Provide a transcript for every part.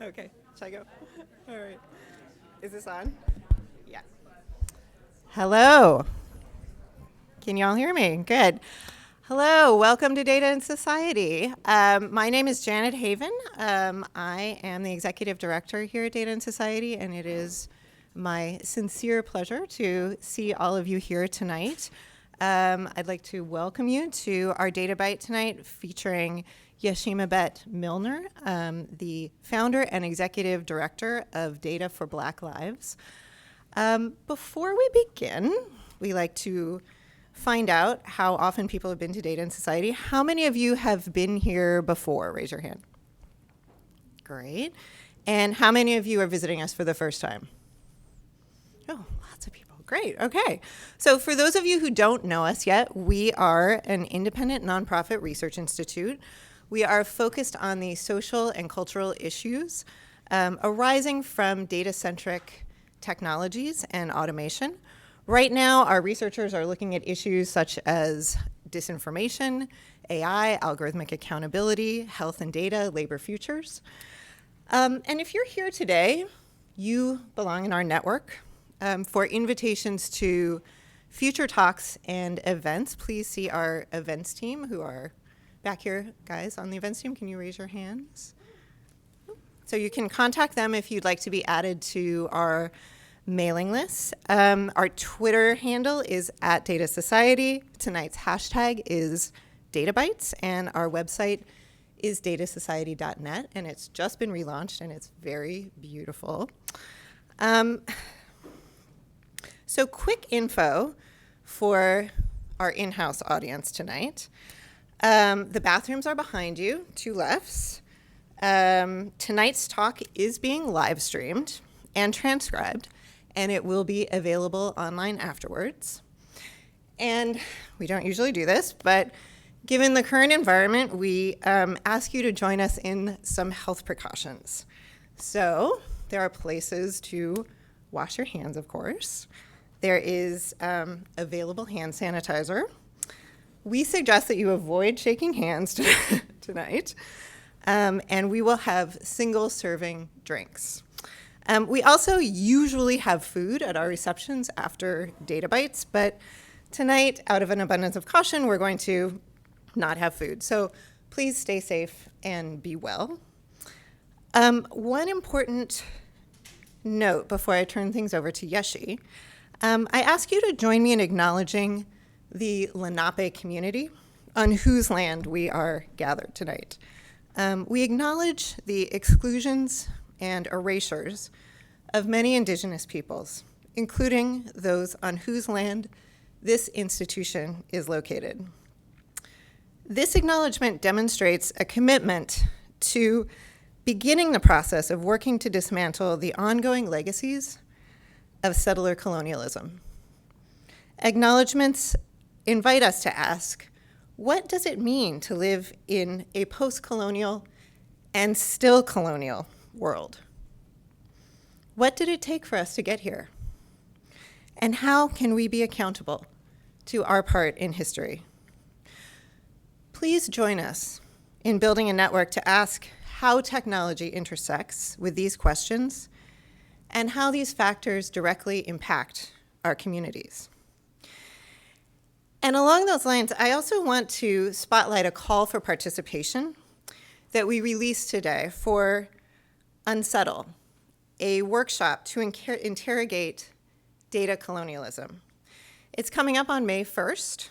Okay, shall I go? All right. Is this on? Yeah. Hello. Can you all hear me? Good. Hello, welcome to Data and Society. My name is Janet Haven. I am the Executive Director here at Data and Society, and it is my sincere pleasure to see all of you here tonight. I'd like to welcome you to our Databite tonight featuring Yeshimabeit Milner, the founder and executive director of Data for Black Lives. Before we begin, we like to find out how often people have been to Data and Society. How many of you have been here before? Raise your hand. Great. And how many of you are visiting us for the first time? Oh, lots of people. Great. Okay. So for those of you who don't know us yet, we are an independent nonprofit research institute. We are focused on the social and cultural issues arising from data-centric technologies and automation. Right now, our researchers are looking at issues such as disinformation, AI, algorithmic accountability, health and data, labor futures. And if you're here today, you belong in our network. For invitations to future talks and events, please see our events team who are back here. Guys on the events team, can you raise your hands? So you can contact them if you'd like to be added to our mailing list. Our Twitter handle is @DataSociety. Tonight's hashtag is Databites, and our website is datasociety.net, and it's just been relaunched, and it's very beautiful. So quick info for our in-house audience tonight. The bathrooms are behind you, two lefts. Tonight's talk is being live streamed and transcribed, and it will be available online afterwards. And we don't usually do this, but given the current environment, we ask you to join us in some health precautions. So there are places to wash your hands, of course. There is available hand sanitizer. We suggest that you avoid shaking hands tonight, and we will have single-serving drinks. We also usually have food at our receptions after Databites, but tonight, out of an abundance of caution, we're going to not have food. So please stay safe and be well. One important note before I turn things over to Yeshi. I ask you to join me in acknowledging the Lenape community on whose land we are gathered tonight. We acknowledge the exclusions and erasures of many indigenous peoples, including those on whose land this institution is located. This acknowledgement demonstrates a commitment to beginning the process of working to dismantle the ongoing legacies of settler colonialism. Acknowledgements invite us to ask, what does it mean to live in a post-colonial and still colonial world? What did it take for us to get here? And how can we be accountable to our part in history? Please join us in building a network to ask how technology intersects with these questions and how these factors directly impact our communities. And along those lines, I also want to spotlight a call for participation that we released today for Unsettle, a workshop to interrogate data colonialism. It's coming up on May 1st.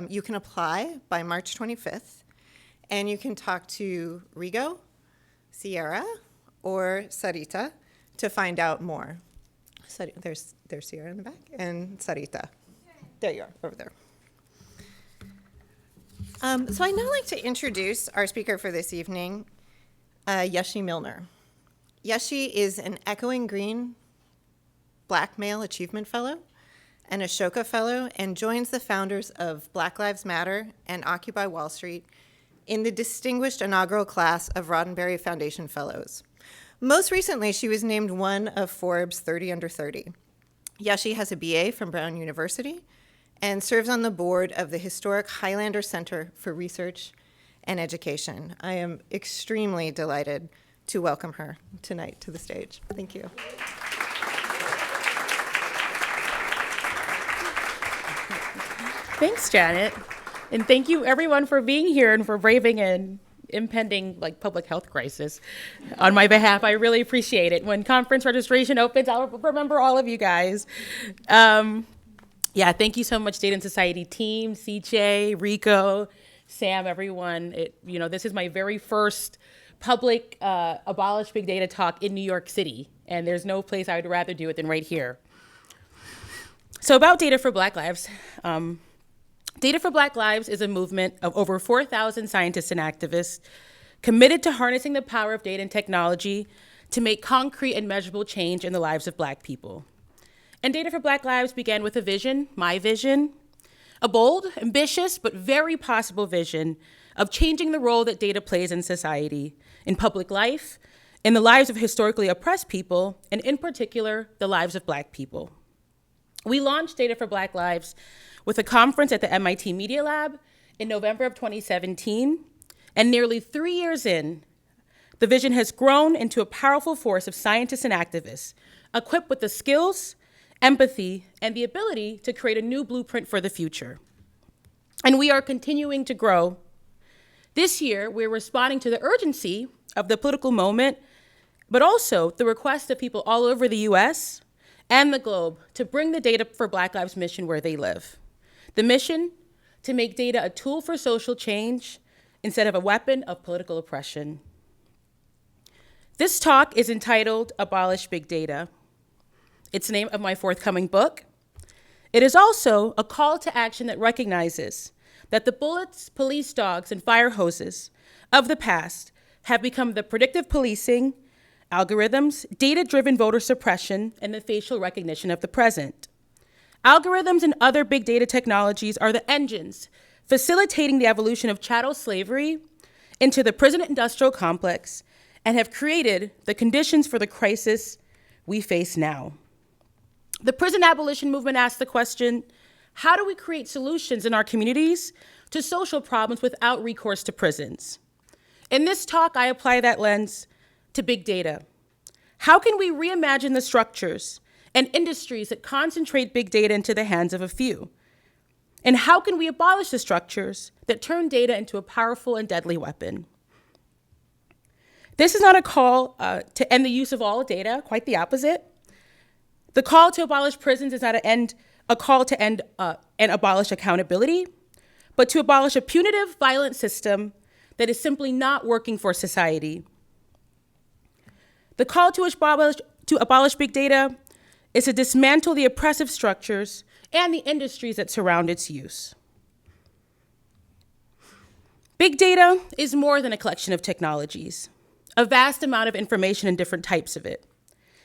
You can apply by March 25th, and you can talk to Rigo, Sierra, or Sarita to find out more. So there's Sierra in the back, and Sarita. There you are, over there. So I'd now like to introduce our speaker for this evening, Yeshi Milner. Yeshi is an Echoing Green Black Male Achievement Fellow, an Ashoka Fellow, and joins the founders of Black Lives Matter and Occupy Wall Street in the distinguished inaugural class of Roddenberry Foundation Fellows. Most recently, she was named one of Forbes 30 Under 30. Yeshi has a BA from Brown University and serves on the board of the historic Highlander Center for Research and Education. I am extremely delighted to welcome her tonight to the stage. Thank you. Thanks, Janet. And thank you everyone for being here and for braving an impending public health crisis on my behalf. I really appreciate it. When conference registration opens, I'll remember all of you guys. Yeah, thank you so much, Data and Society team, CJ, Rico, Sam, everyone. This is my very first public Abolish Big Data talk in New York City, and there's no place I would rather do it than right here. So about Data for Black Lives. Data for Black Lives is a movement of over 4,000 scientists and activists committed to harnessing the power of data and technology to make concrete and measurable change in the lives of Black people. And Data for Black Lives began with a vision, my vision, a bold, ambitious, but very possible vision of changing the role that data plays in society, in public life, in the lives of historically oppressed people, and in particular, the lives of Black people. We launched Data for Black Lives with a conference at the MIT Media Lab in November of 2017, and nearly 3 years in, the vision has grown into a powerful force of scientists and activists, equipped with the skills, empathy, and the ability to create a new blueprint for the future. And we are continuing to grow. This year, we're responding to the urgency of the political moment, but also the request of people all over the US and the globe to bring the Data for Black Lives mission where they live. The mission, to make data a tool for social change instead of a weapon of political oppression. This talk is entitled Abolish Big Data. It's the name of my forthcoming book. It is also a call to action that recognizes that the bullets, police dogs, and fire hoses of the past have become the predictive policing, algorithms, data-driven voter suppression, and the facial recognition of the present. Algorithms and other big data technologies are the engines facilitating the evolution of chattel slavery into the prison industrial complex and have created the conditions for the crisis we face now. The prison abolition movement asks the question, how do we create solutions in our communities to social problems without recourse to prisons? In this talk, I apply that lens to big data. How can we reimagine the structures and industries that concentrate big data into the hands of a few? And how can we abolish the structures that turn data into a powerful and deadly weapon? This is not a call to end the use of all data, quite the opposite. The call to abolish prisons is not a call to end and abolish accountability, but to abolish a punitive, violent system that is simply not working for society. The call to abolish big data is to dismantle the oppressive structures and the industries that surround its use. Big data is more than a collection of technologies, a vast amount of information and different types of it.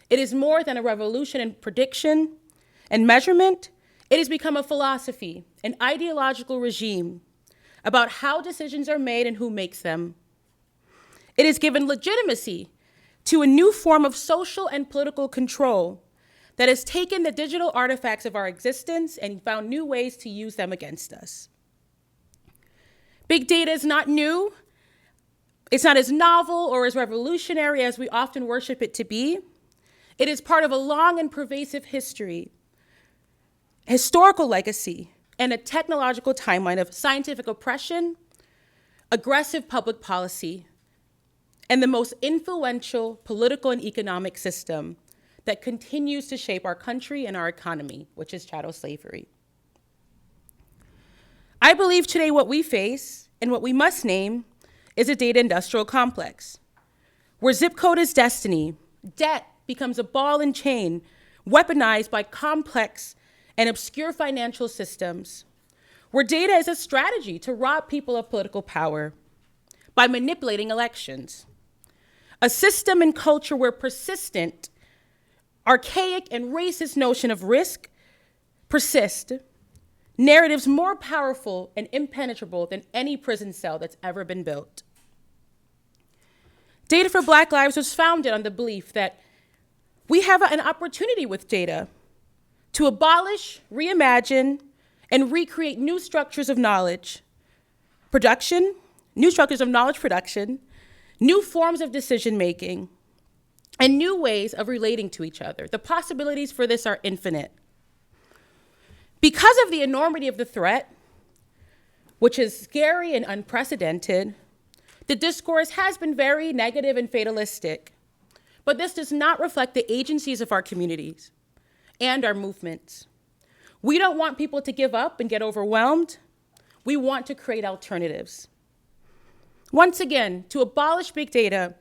It is more than a revolution in prediction and measurement. It has become a philosophy, an ideological regime about how decisions are made and who makes them. It has given legitimacy to a new form of social and political control that has taken the digital artifacts of our existence and found new ways to use them against us. Big data is not new. It's not as novel or as revolutionary as we often worship it to be. It is part of a long and pervasive history, historical legacy, and a technological timeline of scientific oppression, aggressive public policy, and the most influential political and economic system that continues to shape our country and our economy, which is chattel slavery. I believe today what we face and what we must name is a data industrial complex, where zip code is destiny, debt becomes a ball and chain weaponized by complex and obscure financial systems, where data is a strategy to rob people of political power by manipulating elections, a system and culture where persistent, archaic, and racist notion of risk persist, narratives more powerful and impenetrable than any prison cell that's ever been built. Data for Black Lives was founded on the belief that we have an opportunity with data to abolish, reimagine, and recreate new structures of knowledge production, new forms of decision-making, and new ways of relating to each other. The possibilities for this are infinite. Because of the enormity of the threat, which is scary and unprecedented, the discourse has been very negative and fatalistic. But this does not reflect the agencies of our communities and our movements. We don't want people to give up and get overwhelmed. We want to create alternatives. Once again, to abolish big data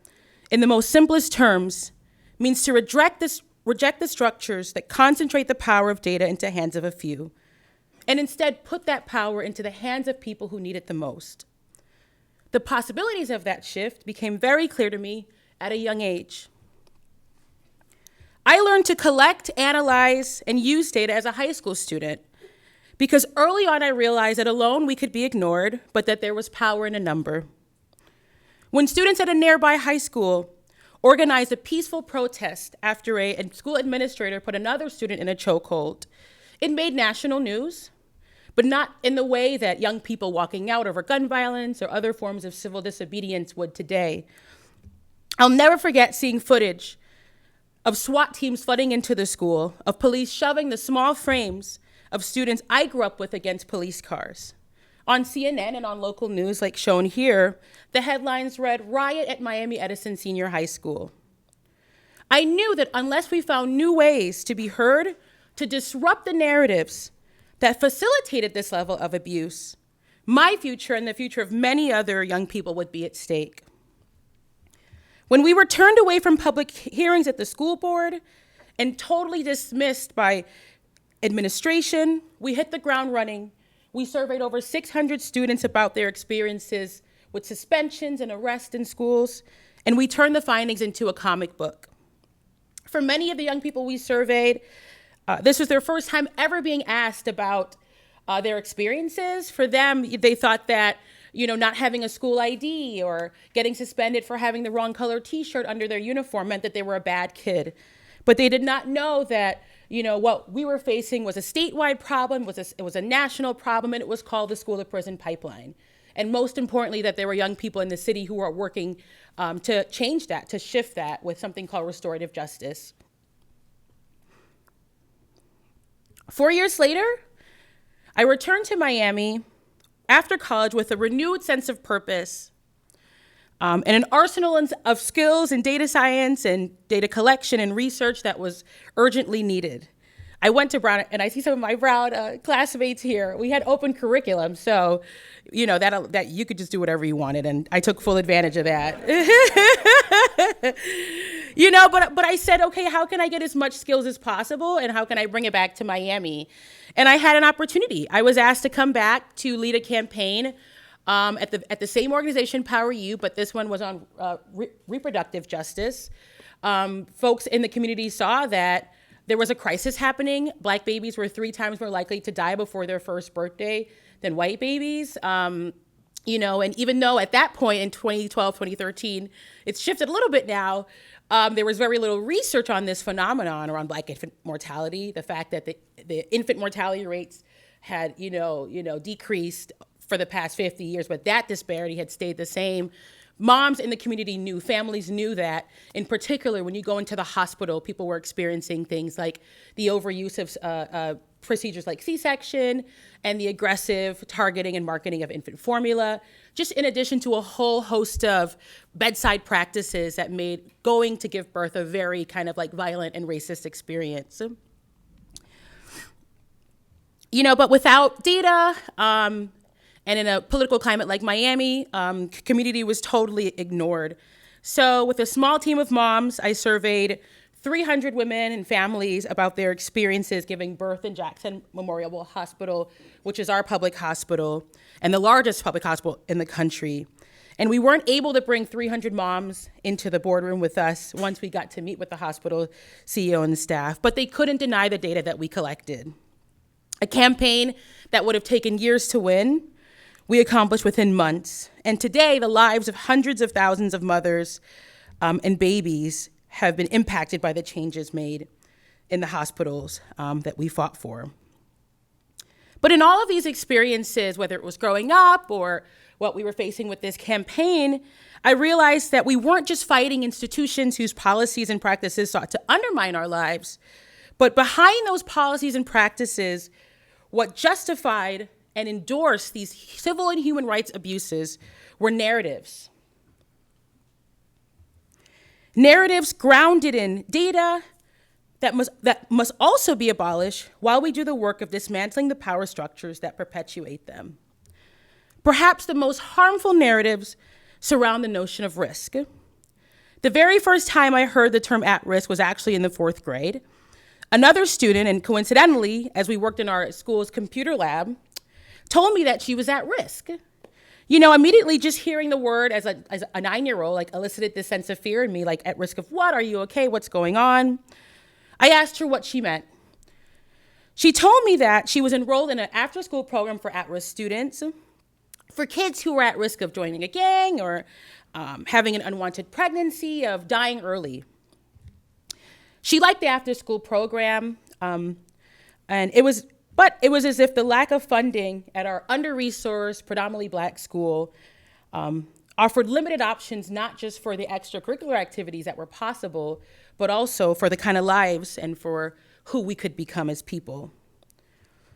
in the most simplest terms means to reject the structures that concentrate the power of data into the hands of a few, and instead put that power into the hands of people who need it the most. The possibilities of that shift became very clear to me at a young age. I learned to collect, analyze, and use data as a high school student because early on I realized that alone we could be ignored, but that there was power in a number. When students at a nearby high school organized a peaceful protest after a school administrator put another student in a chokehold, it made national news, but not in the way that young people walking out over gun violence or other forms of civil disobedience would today. I'll never forget seeing footage of SWAT teams flooding into the school, of police shoving the small frames of students I grew up with against police cars. On CNN and on local news, like shown here, the headlines read, "Riot at Miami Edison Senior High School." I knew that unless we found new ways to be heard, to disrupt the narratives that facilitated this level of abuse, my future and the future of many other young people would be at stake. When we were turned away from public hearings at the school board and totally dismissed by administration, we hit the ground running. We surveyed over 600 students about their experiences with suspensions and arrests in schools, and we turned the findings into a comic book. For many of the young people we surveyed, this was their first time ever being asked about their experiences. For them, they thought that not having a school ID or getting suspended for having the wrong color t-shirt under their uniform meant that they were a bad kid. But they did not know that, what we were facing was a statewide problem, it was a national problem, and it was called the school to prison pipeline. And most importantly, that there were young people in the city who are working to change that, to shift that with something called restorative justice. 4 years later, I returned to Miami after college with a renewed sense of purpose and an arsenal of skills in data science and data collection and research that was urgently needed. I went to Brown, and I see some of my Brown classmates here. We had open curriculum, so that you could just do whatever you wanted, and I took full advantage of that. But I said, okay, how can I get as much skills as possible, and how can I bring it back to Miami? And I had an opportunity. I was asked to come back to lead a campaign at the same organization, Power U, but this one was on reproductive justice. Folks in the community saw that there was a crisis happening. Black babies were 3 times more likely to die before their first birthday than white babies. And even though at that point in 2012, 2013, it's shifted a little bit now, there was very little research on this phenomenon around Black infant mortality, the fact that the infant mortality rates had, decreased for the past 50 years, but that disparity had stayed the same. Moms in the community knew, families knew that. In particular, when you go into the hospital, people were experiencing things like the overuse of procedures like C-section and the aggressive targeting and marketing of infant formula, just in addition to a whole host of bedside practices that made going to give birth a very kind of like violent and racist experience. But without data, and in a political climate like Miami, community was totally ignored. So with a small team of moms, I surveyed 300 women and families about their experiences giving birth in Jackson Memorial Hospital, which is our public hospital and the largest public hospital in the country. And we weren't able to bring 300 moms into the boardroom with us once we got to meet with the hospital CEO and the staff, but they couldn't deny the data that we collected. A campaign that would have taken years to win, we accomplished within months. And today, the lives of hundreds of thousands of mothers and babies have been impacted by the changes made in the hospitals that we fought for. But in all of these experiences, whether it was growing up or what we were facing with this campaign, I realized that we weren't just fighting institutions whose policies and practices sought to undermine our lives, but behind those policies and practices, what justified and endorsed these civil and human rights abuses were narratives. Narratives grounded in data that must also be abolished while we do the work of dismantling the power structures that perpetuate them. Perhaps the most harmful narratives surround the notion of risk. The very first time I heard the term at risk was actually in the 4th grade. Another student, and coincidentally, as we worked in our school's computer lab, told me that she was at risk. You know, immediately just hearing the word as a 9-year-old, like, elicited this sense of fear in me, like, at risk of what? Are you okay? What's going on? I asked her what she meant. She told me that she was enrolled in an after-school program for at-risk students, for kids who were at risk of joining a gang or having an unwanted pregnancy, of dying early. She liked the after-school program, and it was as if the lack of funding at our under-resourced, predominantly Black school offered limited options, not just for the extracurricular activities that were possible, but also for the kind of lives and for who we could become as people.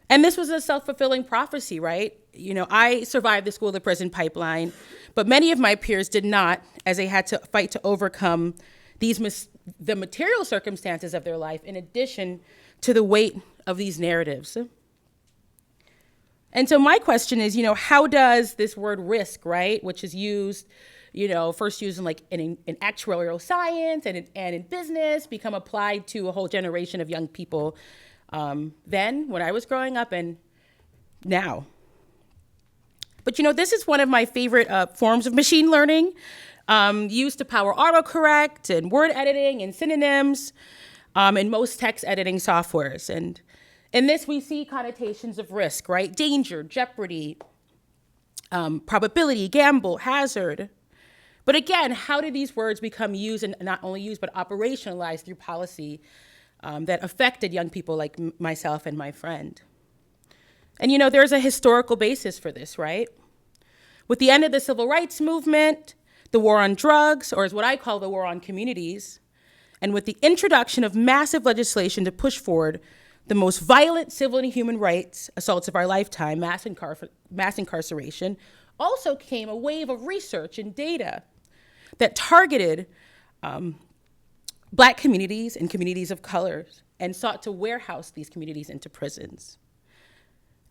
And this was a self-fulfilling prophecy, right? You know, I survived the school to prison pipeline, but many of my peers did not, as they had to fight to overcome the material circumstances of their life, in addition to the weight of these narratives. And so my question is, you know, how does this word risk, right, which is used, you know, first used in actuarial science and in business, become applied to a whole generation of young people then, when I was growing up, and now? But, you know, this is one of my favorite forms of machine learning, used to power autocorrect and word editing and synonyms in most text editing softwares. And in this, we see connotations of risk, right? Danger, jeopardy, probability, gamble, hazard. But again, how do these words become used, and not only used, but operationalized through policy that affected young people like myself and my friend? And you know, there's a historical basis for this, right? With the end of the civil rights movement, the war on drugs, or as what I call the war on communities, and with the introduction of massive legislation to push forward the most violent civil and human rights assaults of our lifetime, mass incarceration, also came a wave of research and data that targeted Black communities and communities of color and sought to warehouse these communities into prisons.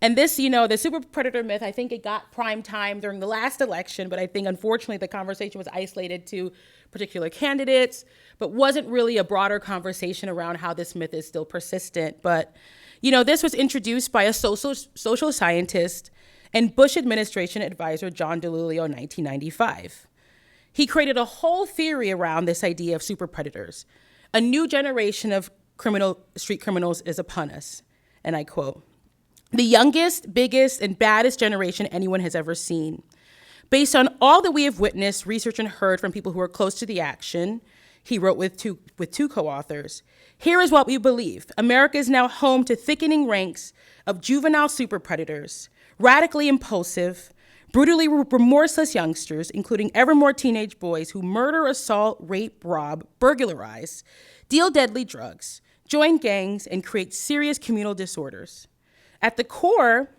And this, you know, the super predator myth, I think it got prime time during the last election, but I think unfortunately the conversation was isolated to particular candidates, but wasn't really a broader conversation around how this myth is still persistent. But, you know, this was introduced by a social scientist and Bush administration advisor, John DeLulio, in 1995. He created a whole theory around this idea of super predators. A new generation of street criminals is upon us, and I quote, "The youngest, biggest, and baddest generation anyone has ever seen. Based on all that we have witnessed, researched, and heard from people who are close to the action," he wrote with two co-authors, "here is what we believe. America is now home to thickening ranks of juvenile super predators, radically impulsive, brutally remorseless youngsters, including ever more teenage boys who murder, assault, rape, rob, burglarize, deal deadly drugs, join gangs, and create serious communal disorders. At the core,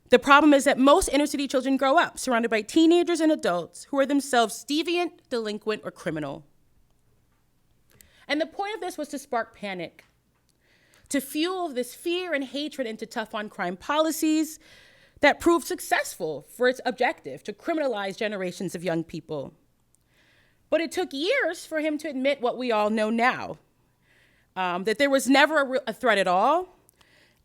the problem is that most inner city children grow up surrounded by teenagers and adults who are themselves deviant, delinquent, or criminal. And the point of this was to spark panic, to fuel this fear and hatred into tough on crime policies that proved successful for its objective, to criminalize generations of young people. But it took years for him to admit what we all know now, that there was never a threat at all,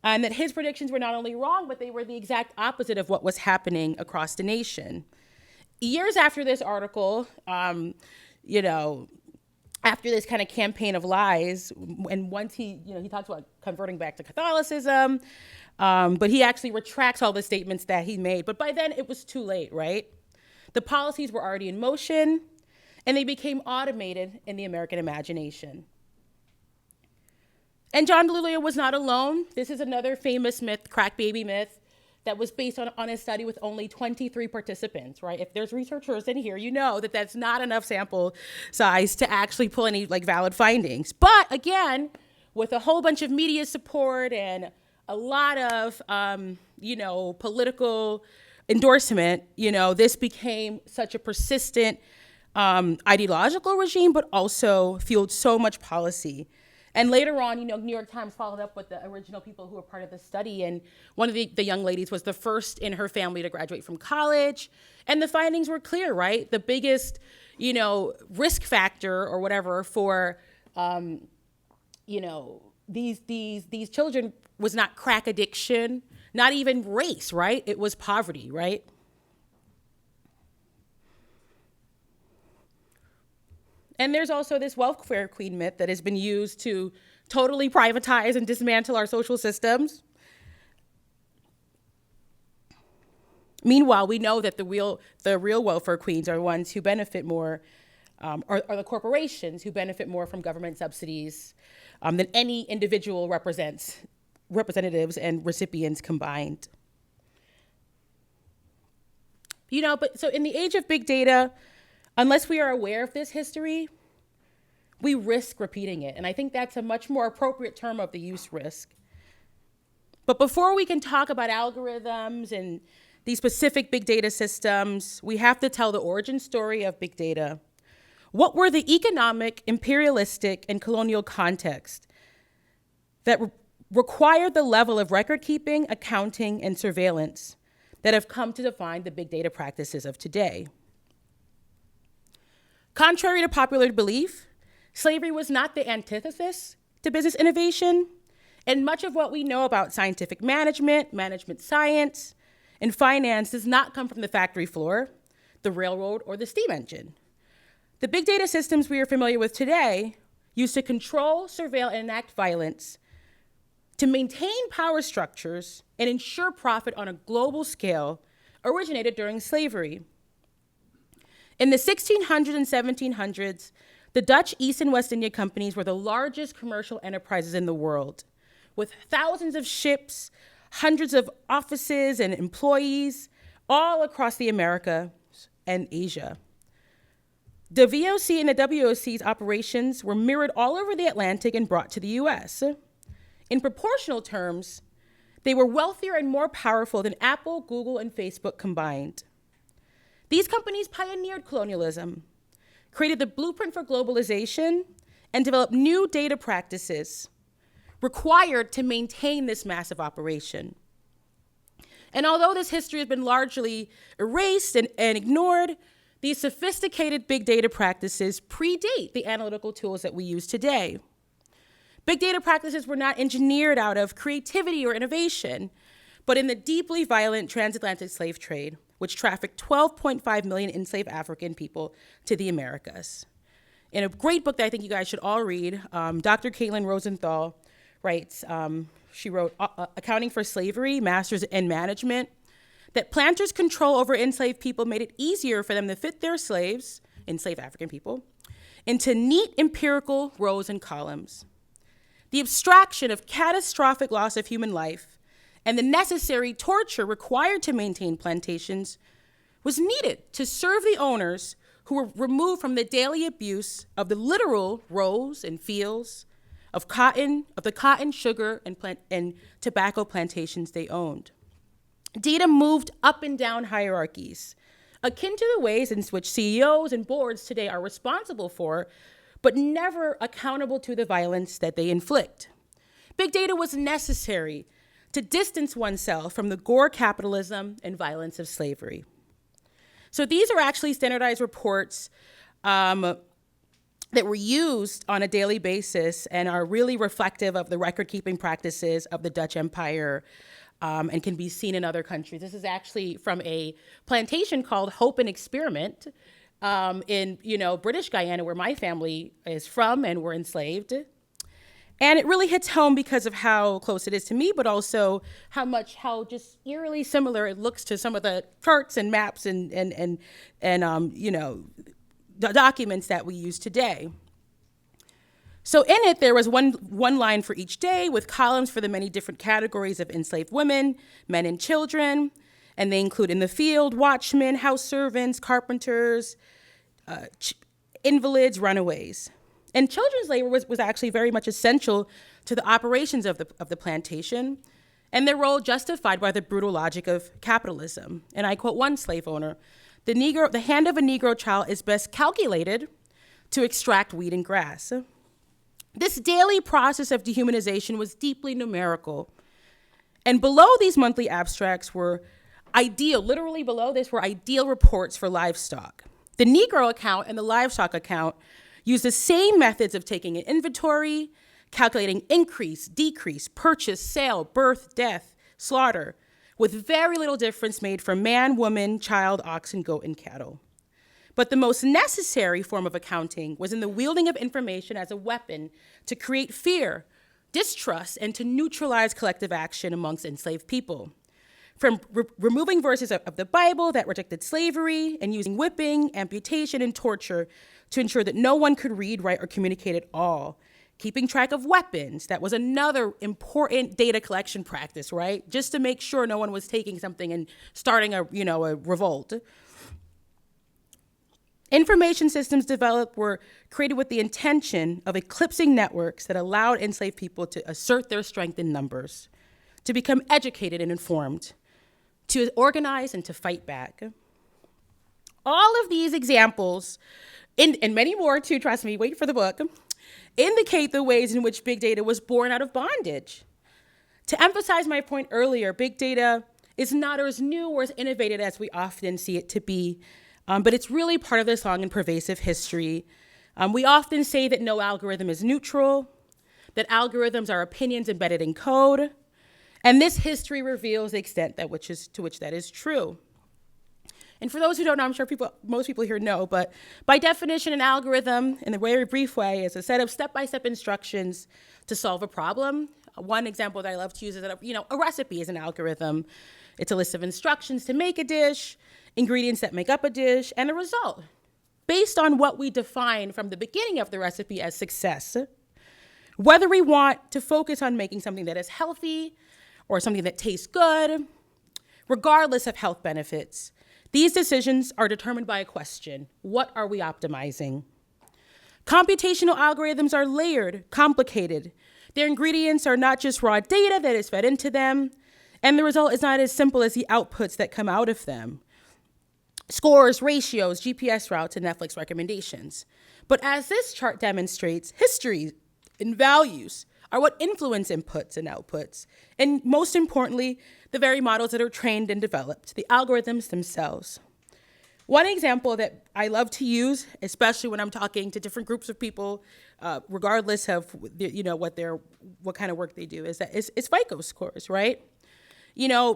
and that his predictions were not only wrong, but they were the exact opposite of what was happening across the nation. Years after this article, you know, after this kind of campaign of lies, and once he talks about converting back to Catholicism, but he actually retracts all the statements that he made. But by then it was too late, right? The policies were already in motion, and they became automated in the American imagination. And John DeLulio was not alone. This is another famous myth, crack baby myth, that was based on a study with only 23 participants, right? If there's researchers in here, you know that that's not enough sample size to actually pull any like valid findings. But again, with a whole bunch of media support and a lot of, political endorsement, this became such a persistent ideological regime, but also fueled so much policy. And later on, New York Times followed up with the original people who were part of the study. And one of the young ladies was the first in her family to graduate from college. And the findings were clear, right? The biggest, risk factor or whatever for, these children was not crack addiction, not even race, right? It was poverty, right? And there's also this welfare queen myth that has been used to totally privatize and dismantle our social systems. Meanwhile, we know that the real welfare queens are ones who benefit more, are the corporations who benefit more from government subsidies than any individual representatives and recipients combined. But so in the age of big data, unless we are aware of this history, we risk repeating it. And I think that's a much more appropriate term of the use risk. But before we can talk about algorithms and these specific big data systems, we have to tell the origin story of big data. What were the economic, imperialistic, and colonial context that required the level of record keeping, accounting, and surveillance that have come to define the big data practices of today? Contrary to popular belief, slavery was not the antithesis to business innovation, and much of what we know about scientific management science, and finance does not come from the factory floor, the railroad, or the steam engine. The big data systems we are familiar with today used to control, surveil, and enact violence to maintain power structures and ensure profit on a global scale originated during slavery. In the 1600s and 1700s, the Dutch East and West India Companies were the largest commercial enterprises in the world, with thousands of ships, hundreds of offices and employees all across the Americas and Asia. The VOC and the WOC's operations were mirrored all over the Atlantic and brought to the US. In proportional terms, they were wealthier and more powerful than Apple, Google, and Facebook combined. These companies pioneered colonialism, created the blueprint for globalization, and developed new data practices required to maintain this massive operation. And although this history has been largely erased and ignored, these sophisticated big data practices predate the analytical tools that we use today. Big data practices were not engineered out of creativity or innovation, but in the deeply violent transatlantic slave trade, which trafficked 12.5 million enslaved African people to the Americas. In a great book that I think you guys should all read, Dr. Caitlin Rosenthal writes, she wrote, Accounting for Slavery, Masters in Management, that planters' control over enslaved people made it easier for them to fit their slaves, enslaved African people, into neat empirical rows and columns. The abstraction of catastrophic loss of human life and the necessary torture required to maintain plantations was needed to serve the owners who were removed from the daily abuse of the literal rows and fields of the cotton, sugar, and tobacco plantations they owned. Data moved up and down hierarchies, akin to the ways in which CEOs and boards today are responsible for, but never accountable to the violence that they inflict. Big data was necessary to distance oneself from the gore capitalism and violence of slavery. So these are actually standardized reports that were used on a daily basis and are really reflective of the record-keeping practices of the Dutch Empire and can be seen in other countries. This is actually from a plantation called Hope and Experiment in British Guyana, where my family is from and were enslaved. And it really hits home because of how close it is to me, but also how just eerily similar it looks to some of the charts and maps and the documents that we use today. So in it, there was one line for each day with columns for the many different categories of enslaved women, men, and children. And they include in the field, watchmen, house servants, carpenters, invalids, runaways. And children's labor was actually very much essential to the operations of the plantation, and their role justified by the brutal logic of capitalism. And I quote one slave owner, the hand of a Negro child is best calculated to extract wheat and grass. This daily process of dehumanization was deeply numerical. And below these monthly abstracts were literally below this were ideal reports for livestock. The Negro account and the livestock account use the same methods of taking an inventory, calculating increase, decrease, purchase, sale, birth, death, slaughter, with very little difference made for man, woman, child, oxen, goat, and cattle. But the most necessary form of accounting was in the wielding of information as a weapon to create fear, distrust, and to neutralize collective action amongst enslaved people. From removing verses of the Bible that rejected slavery and using whipping, amputation, and torture to ensure that no one could read, write, or communicate at all. Keeping track of weapons, that was another important data collection practice, right? Just to make sure no one was taking something and starting a revolt. Information systems developed were created with the intention of eclipsing networks that allowed enslaved people to assert their strength in numbers, to become educated and informed, to organize and to fight back. All of these examples, and many more too, trust me, wait for the book, indicate the ways in which big data was born out of bondage. To emphasize my point earlier, big data is not as new or as innovative as we often see it to be, but it's really part of this long and pervasive history. We often say that no algorithm is neutral, that algorithms are opinions embedded in code, and this history reveals the extent to which that is true. And for those who don't know, I'm sure most people here know, but by definition, an algorithm, in a very brief way, is a set of step-by-step instructions to solve a problem. One example that I love to use is that a recipe is an algorithm. It's a list of instructions to make a dish, ingredients that make up a dish, and a result, based on what we define from the beginning of the recipe as success. Whether we want to focus on making something that is healthy or something that tastes good, regardless of health benefits, these decisions are determined by a question: what are we optimizing? Computational algorithms are layered, complicated. Their ingredients are not just raw data that is fed into them, and the result is not as simple as the outputs that come out of them. Scores, ratios, GPS routes, and Netflix recommendations. But as this chart demonstrates, history and values are what influence inputs and outputs, and most importantly, the very models that are trained and developed, the algorithms themselves. One example that I love to use, especially when I'm talking to different groups of people, regardless of what kind of work they do, is FICO scores, right?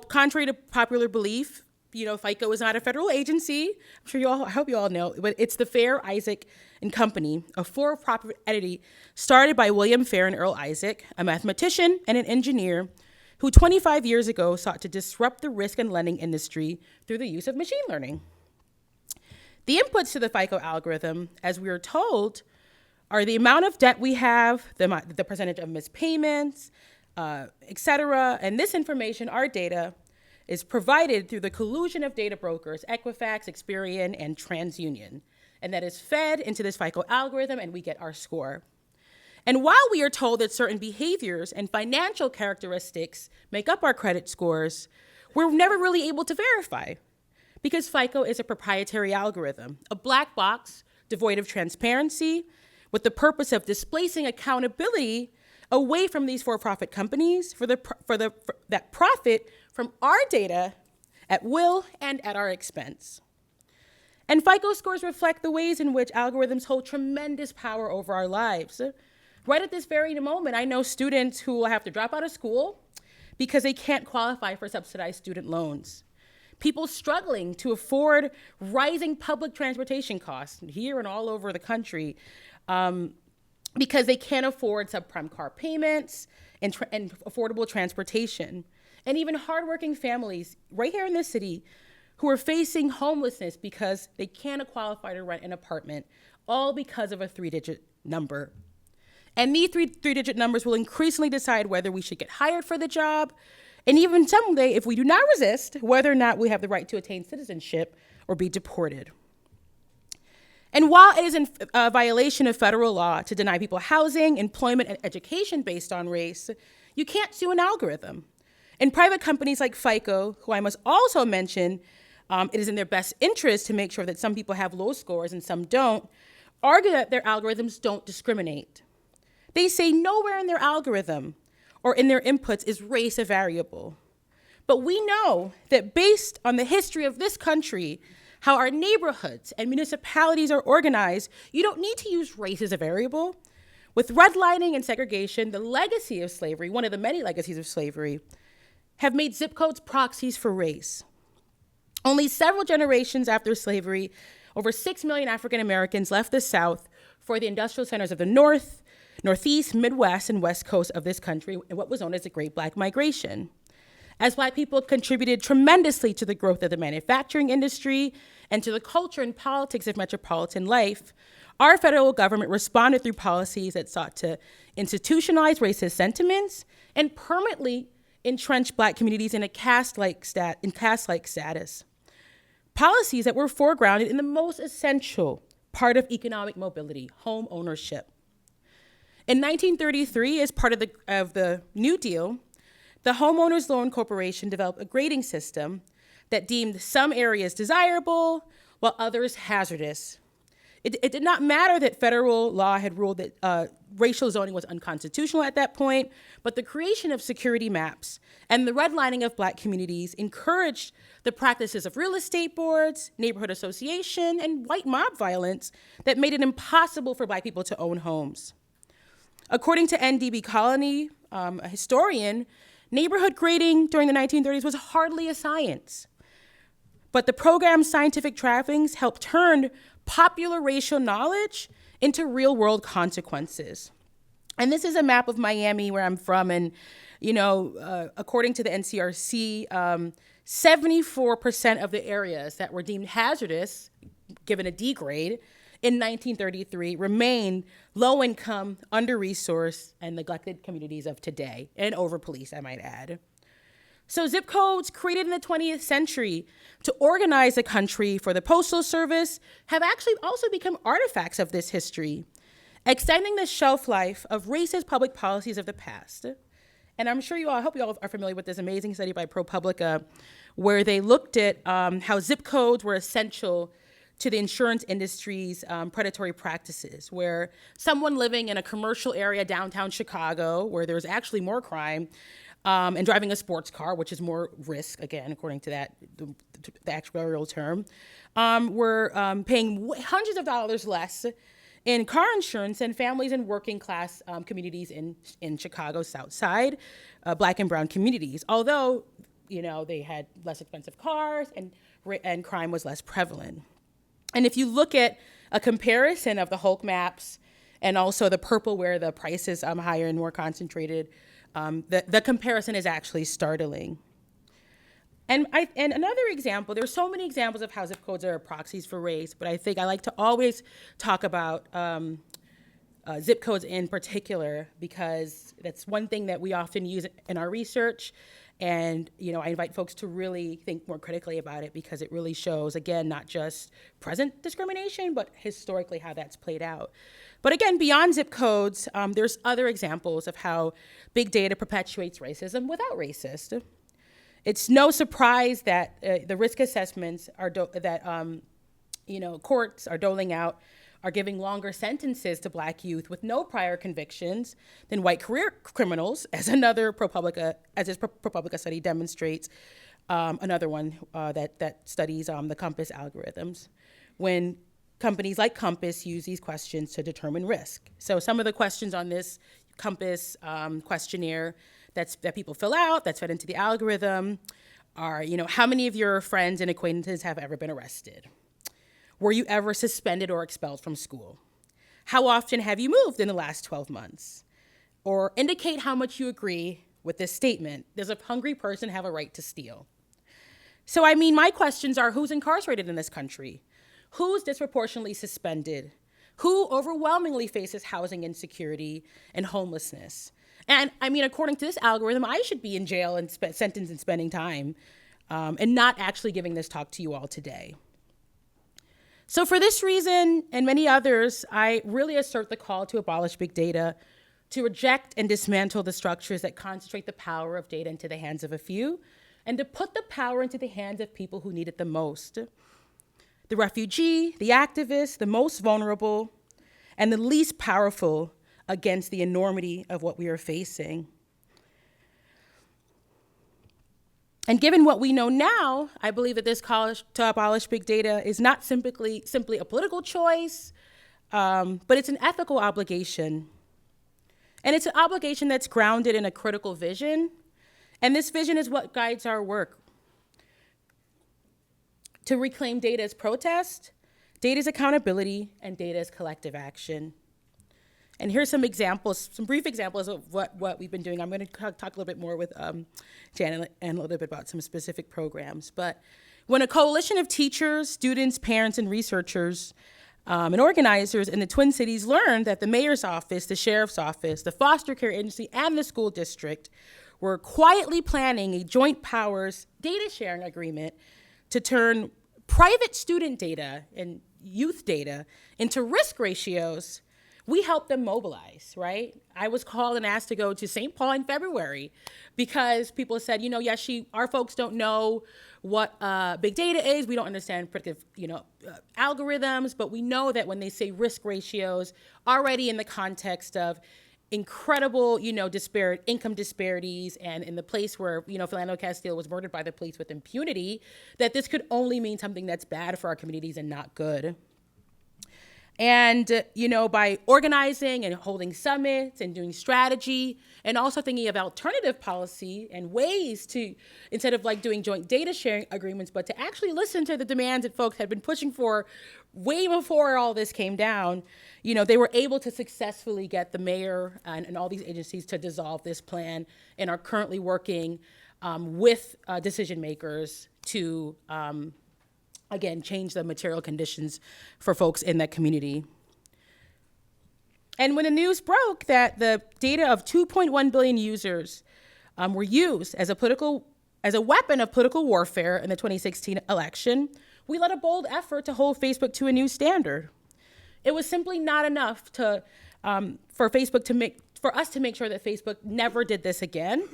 Contrary to popular belief, FICO is not a federal agency. I hope you all know, but it's the Fair, Isaac and Company, a for-profit entity started by William Fair and Earl Isaac, a mathematician and an engineer who 25 years ago sought to disrupt the risk and lending industry through the use of machine learning. The inputs to the FICO algorithm, as we are told, are the amount of debt we have, the percentage of missed payments, et cetera. And this information, our data, is provided through the collusion of data brokers, Equifax, Experian, and TransUnion. And that is fed into this FICO algorithm, and we get our score. And while we are told that certain behaviors and financial characteristics make up our credit scores, we're never really able to verify, because FICO is a proprietary algorithm, a black box devoid of transparency, with the purpose of displacing accountability away from these for-profit companies that profit from our data at will and at our expense. And FICO scores reflect the ways in which algorithms hold tremendous power over our lives. Right at this very moment, I know students who will have to drop out of school because they can't qualify for subsidized student loans. People struggling to afford rising public transportation costs here and all over the country because they can't afford subprime car payments and affordable transportation. And even hardworking families right here in this city who are facing homelessness because they can't qualify to rent an apartment, all because of a 3-digit number. And these three-digit numbers will increasingly decide whether we should get hired for the job, and even someday, if we do not resist, whether or not we have the right to attain citizenship or be deported. And while it is in violation of federal law to deny people housing, employment, and education based on race, you can't sue an algorithm. And private companies like FICO, who I must also mention, it is in their best interest to make sure that some people have low scores and some don't, argue that their algorithms don't discriminate. They say nowhere in their algorithm or in their inputs is race a variable. But we know that based on the history of this country, how our neighborhoods and municipalities are organized, you don't need to use race as a variable. With redlining and segregation, the legacy of slavery, one of the many legacies of slavery, have made zip codes proxies for race. Only several generations after slavery, over 6 million African Americans left the South for the industrial centers of the North, Northeast, Midwest, and West Coast of this country in what was known as the Great Black Migration. As Black people contributed tremendously to the growth of the manufacturing industry and to the culture and politics of metropolitan life, our federal government responded through policies that sought to institutionalize racist sentiments and permanently entrench Black communities in a caste-like status. Policies that were foregrounded in the most essential part of economic mobility, home ownership. In 1933, as part of the New Deal, the Homeowners Loan Corporation developed a grading system that deemed some areas desirable while others hazardous. It did not matter that federal law had ruled that racial zoning was unconstitutional at that point, but the creation of security maps and the redlining of Black communities encouraged the practices of real estate boards, neighborhood association, and white mob violence that made it impossible for Black people to own homes. According to N.D.B. Colony, a historian, neighborhood grading during the 1930s was hardly a science. But the program's scientific trappings helped turn popular racial knowledge into real-world consequences. And this is a map of Miami, where I'm from, and according to the NCRC, 74% of the areas that were deemed hazardous, given a D grade, in 1933 remain low-income, under-resourced, and neglected communities of today, and over-policed, I might add. So zip codes created in the 20th century to organize the country for the Postal Service have actually also become artifacts of this history, extending the shelf life of racist public policies of the past. And I hope you all are familiar with this amazing study by ProPublica, where they looked at how zip codes were essential to the insurance industry's predatory practices, where someone living in a commercial area downtown Chicago, where there's actually more crime, and driving a sports car, which is more risk, again, according to that, the actuarial term, were paying hundreds of dollars less in car insurance than families in working class communities in Chicago's South Side, Black and brown communities, although they had less expensive cars and crime was less prevalent. And if you look at a comparison of the Hulk maps and also the purple where the price is higher and more concentrated, the comparison is actually startling. And another example, there's so many examples of how zip codes are proxies for race, but I think I like to always talk about zip codes in particular, because that's one thing that we often use in our research. And I invite folks to really think more critically about it, because it really shows, again, not just present discrimination, but historically how that's played out. But again, beyond zip codes, there's other examples of how big data perpetuates racism without racist. It's no surprise that the risk assessments courts are doling out are giving longer sentences to Black youth with no prior convictions than white career criminals, as this ProPublica study demonstrates, another one that studies the Compass algorithms, when companies like Compass use these questions to determine risk. So some of the questions on this Compass questionnaire that people fill out, that's fed into the algorithm, are, how many of your friends and acquaintances have ever been arrested? Were you ever suspended or expelled from school? How often have you moved in the last 12 months? Or indicate how much you agree with this statement. Does a hungry person have a right to steal? So my questions are, who's incarcerated in this country? Who's disproportionately suspended? who overwhelmingly faces housing insecurity and homelessness. And I mean, according to this algorithm, I should be in jail and sentenced and spending time and not actually giving this talk to you all today. So for this reason and many others, I really assert the call to abolish big data, to reject and dismantle the structures that concentrate the power of data into the hands of a few, and to put the power into the hands of people who need it the most. The refugee, the activist, the most vulnerable, and the least powerful against the enormity of what we are facing. And given what we know now, I believe that this call to abolish big data is not simply a political choice, but it's an ethical obligation. And it's an obligation that's grounded in a critical vision. And this vision is what guides our work. To reclaim data as protest, data as accountability, and data as collective action. And here's some examples, some brief examples of what we've been doing. I'm going to talk a little bit more with Janet and a little bit about some specific programs. But when a coalition of teachers, students, parents, and researchers and organizers in the Twin Cities learned that the mayor's office, the sheriff's office, the foster care agency, and the school district were quietly planning a joint powers data sharing agreement to turn private student data and youth data into risk ratios, we helped them mobilize, right? I was called and asked to go to St. Paul in February because people said, our folks don't know what big data is. We don't understand predictive, algorithms, but we know that when they say risk ratios, already in the context of incredible, disparate income disparities, and in the place where, Philando Castile was murdered by the police with impunity, that this could only mean something that's bad for our communities and not good. And, by organizing and holding summits and doing strategy and also thinking of alternative policy and ways to, instead of doing joint data sharing agreements, but to actually listen to the demands that folks had been pushing for way before all this came down, they were able to successfully get the mayor and all these agencies to dissolve this plan and are currently working with decision makers to again, change the material conditions for folks in that community. And when the news broke that the data of 2.1 billion users were used as a weapon of political warfare in the 2016 election, we led a bold effort to hold Facebook to a new standard. It was simply not enough for us to make sure that Facebook never did this again.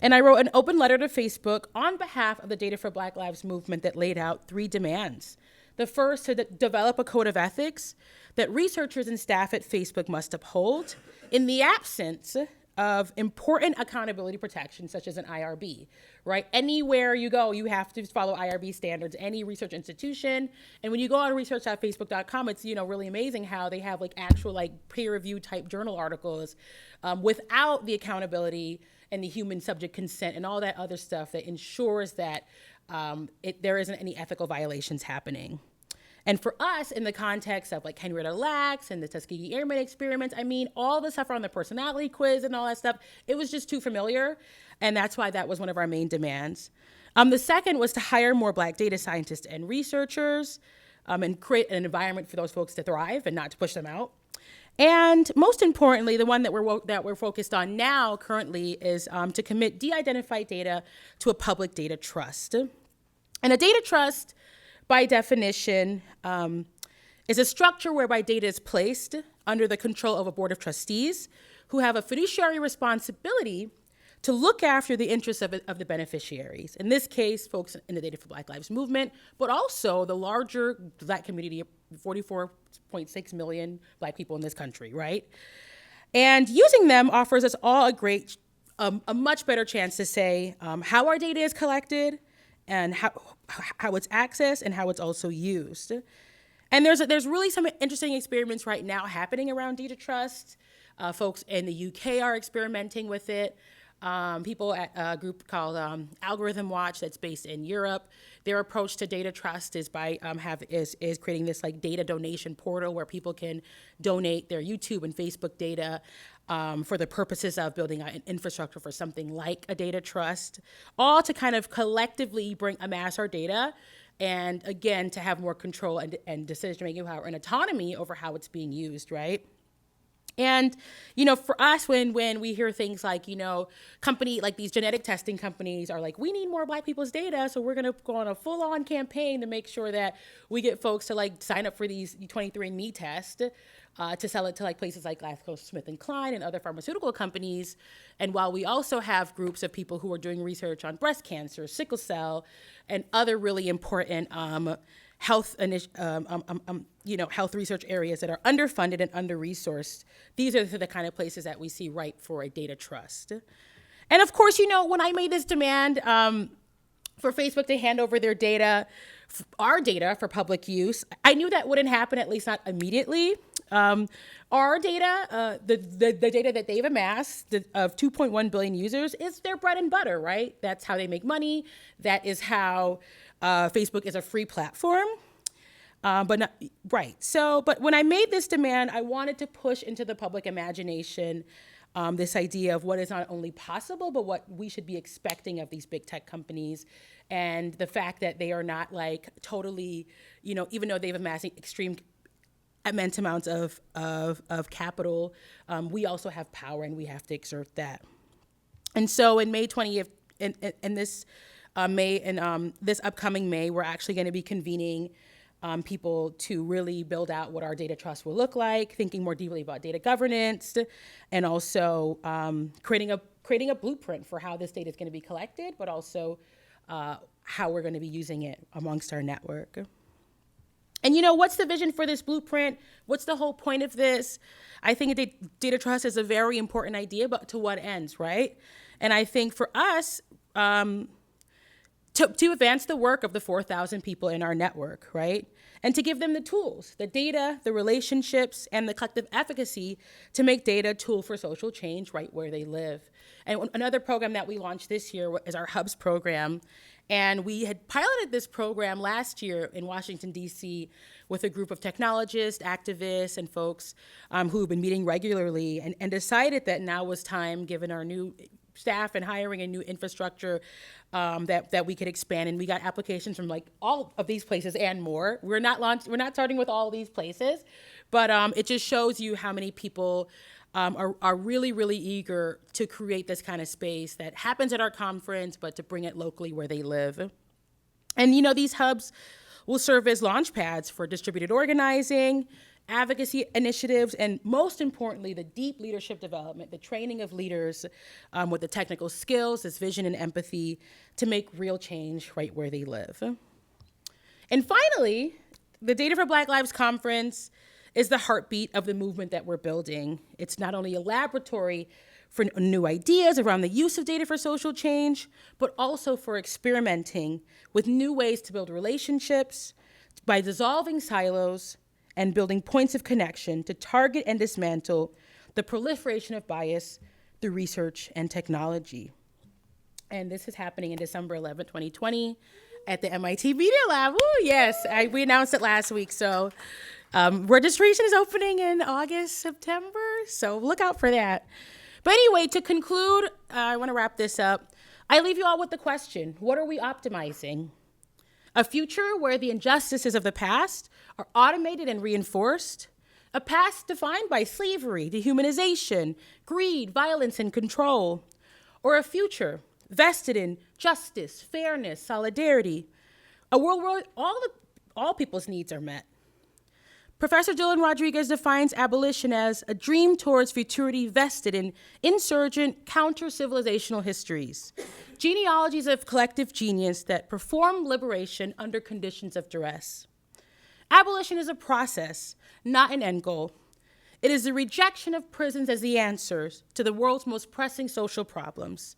And I wrote an open letter to Facebook on behalf of the Data for Black Lives movement that laid out 3 demands. The first, to develop a code of ethics that researchers and staff at Facebook must uphold in the absence of important accountability protections, such as an IRB, right? Anywhere you go, you have to follow IRB standards, any research institution. And when you go on research.facebook.com, it's, really amazing how they have actual peer review type journal articles without the accountability and the human subject consent and all that other stuff that ensures that there isn't any ethical violations happening. And for us, in the context of Henrietta Lacks and the Tuskegee Airmen experiments, all the stuff around the personality quiz and all that stuff, it was just too familiar. And that's why that was one of our main demands. The second was to hire more Black data scientists and researchers and create an environment for those folks to thrive and not to push them out. And most importantly, the one that we're focused on now currently is to commit de-identified data to a public data trust. And a data trust, by definition, is a structure whereby data is placed under the control of a board of trustees who have a fiduciary responsibility to look after the interests of the beneficiaries. In this case, folks in the Data for Black Lives movement, but also the larger Black community, 44.6 million Black people in this country, right? And using them offers us all a much better chance to say how our data is collected and how it's accessed and how it's also used. And there's really some interesting experiments right now happening around data trust. Folks in the UK are experimenting with it. People at a group called Algorithm Watch that's based in Europe, their approach to data trust is by is creating this data donation portal where people can donate their YouTube and Facebook data for the purposes of building an infrastructure for something like a data trust, all to kind of collectively amass our data and again, to have more control and decision-making power and autonomy over how it's being used, right? And, for us, when we hear things like, like these genetic testing companies are like, we need more Black people's data, so we're going to go on a full-on campaign to make sure that we get folks to sign up for these 23andMe tests to sell it to places like GlaxoSmithKline and other pharmaceutical companies. And while we also have groups of people who are doing research on breast cancer, sickle cell, and other really important health research areas that are underfunded and under-resourced, these are the kind of places that we see ripe for a data trust. And of course, when I made this demand for Facebook to hand over their data, our data for public use, I knew that wouldn't happen, at least not immediately. Our data, the data that they've amassed of 2.1 billion users is their bread and butter, right? That's how they make money. That is how Facebook is a free platform. But when I made this demand, I wanted to push into the public imagination this idea of what is not only possible, but what we should be expecting of these big tech companies, and the fact that they are not totally, even though they've amassed extreme immense amounts of capital, we also have power and we have to exert that. And so in May 20th, in this this upcoming May, we're actually going to be convening people to really build out what our data trust will look like, thinking more deeply about data governance, and also creating a blueprint for how this data is going to be collected, but also how we're going to be using it amongst our network. And what's the vision for this blueprint? What's the whole point of this? I think a data trust is a very important idea, but to what ends, right? And I think for us, to advance the work of the 4,000 people in our network, right? And to give them the tools, the data, the relationships, and the collective efficacy to make data a tool for social change right where they live. And another program that we launched this year is our Hubs program. And we had piloted this program last year in Washington, D.C. with a group of technologists, activists, and folks who have been meeting regularly, and decided that now was time, given our new staff and hiring a new infrastructure, that we could expand. And we got applications from all of these places and more. We're not starting with all these places, but it just shows you how many people are really, really eager to create this kind of space that happens at our conference, but to bring it locally where they live. And these hubs will serve as launch pads for distributed organizing, advocacy initiatives, and most importantly, the deep leadership development, the training of leaders with the technical skills, this vision and empathy to make real change right where they live. And finally, the Data for Black Lives Conference is the heartbeat of the movement that we're building. It's not only a laboratory for new ideas around the use of data for social change, but also for experimenting with new ways to build relationships by dissolving silos and building points of connection to target and dismantle the proliferation of bias through research and technology. And this is happening in December 11, 2020 at the MIT Media Lab. Ooh, yes, we announced it last week. So registration is opening in August, September. So look out for that. But anyway, to conclude, I want to wrap this up. I leave you all with the question, what are we optimizing? A future where the injustices of the past are automated and reinforced? A past defined by slavery, dehumanization, greed, violence, and control? Or a future vested in justice, fairness, solidarity? A world where all people's needs are met? Professor Dylan Rodriguez defines abolition as a dream towards futurity vested in insurgent, counter-civilizational histories, genealogies of collective genius that perform liberation under conditions of duress. Abolition is a process, not an end goal. It is the rejection of prisons as the answers to the world's most pressing social problems.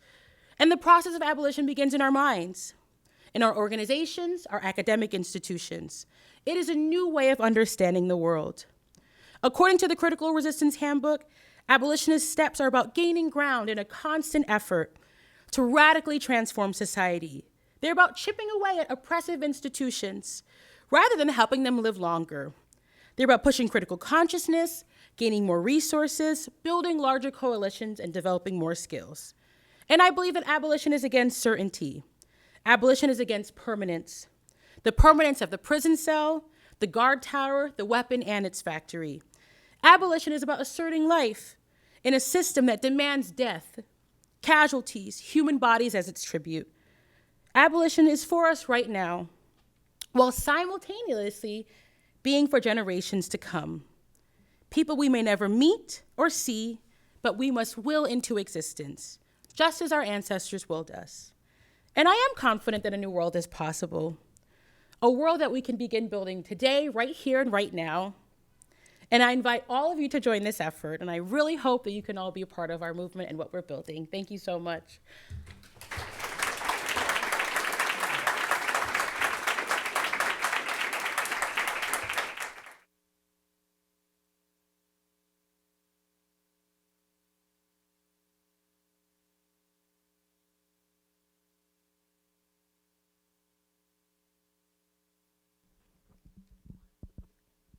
And the process of abolition begins in our minds, in our organizations, our academic institutions. It is a new way of understanding the world. According to the Critical Resistance Handbook, abolitionist steps are about gaining ground in a constant effort to radically transform society. They're about chipping away at oppressive institutions rather than helping them live longer. They're about pushing critical consciousness, gaining more resources, building larger coalitions, and developing more skills. And I believe that abolition is against certainty. Abolition is against permanence. the permanence of the prison cell, the guard tower, the weapon, and its factory. Abolition is about asserting life in a system that demands death, casualties, human bodies as its tribute. Abolition is for us right now, while simultaneously being for generations to come. People we may never meet or see, but we must will into existence, just as our ancestors willed us. And I am confident that a new world is possible, a world that we can begin building today, right here and right now. And I invite all of you to join this effort, and I really hope that you can all be a part of our movement and what we're building. Thank you so much.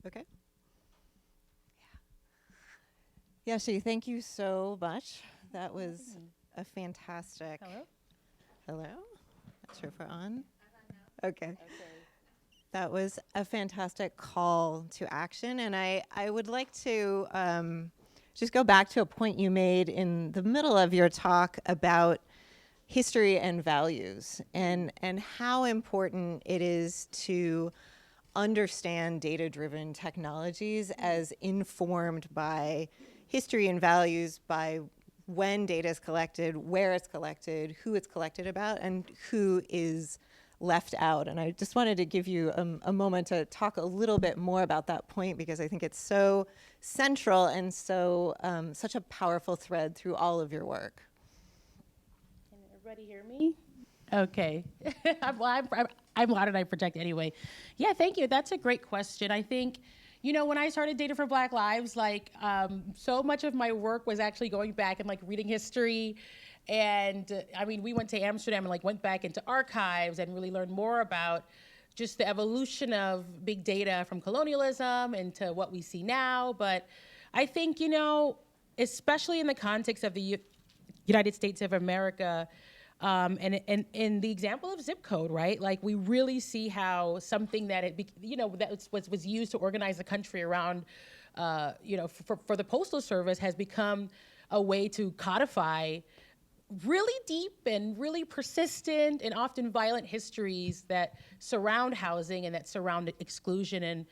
Okay. Yeah. Yashi, thank you so much. That was a fantastic. Hello? Hello? Not sure if we're on. Okay. That was a fantastic call to action. And I would like to just go back to a point you made in the middle of your talk about history and values and how important it is to understand data-driven technologies as informed by history and values, by when data is collected, where it's collected, who it's collected about, and who is left out. And I just wanted to give you a moment to talk a little bit more about that point, because I think it's so central and so such a powerful thread through all of your work. Can everybody hear me? Okay. I'm loud and I project anyway. Yeah, thank you. That's a great question. I think, you know, when I started Data for Black Lives, like so much of my work was actually going back and like reading history. And I mean, we went to Amsterdam and like went back into archives and really learned more about just the evolution of big data from colonialism into what we see now. But I think, you know, especially in the context of the United States of America, and in the example of zip code, right? Like we really see how something that that was used to organize the country around, for the Postal Service has become a way to codify really deep and really persistent and often violent histories that surround housing and that surround exclusion and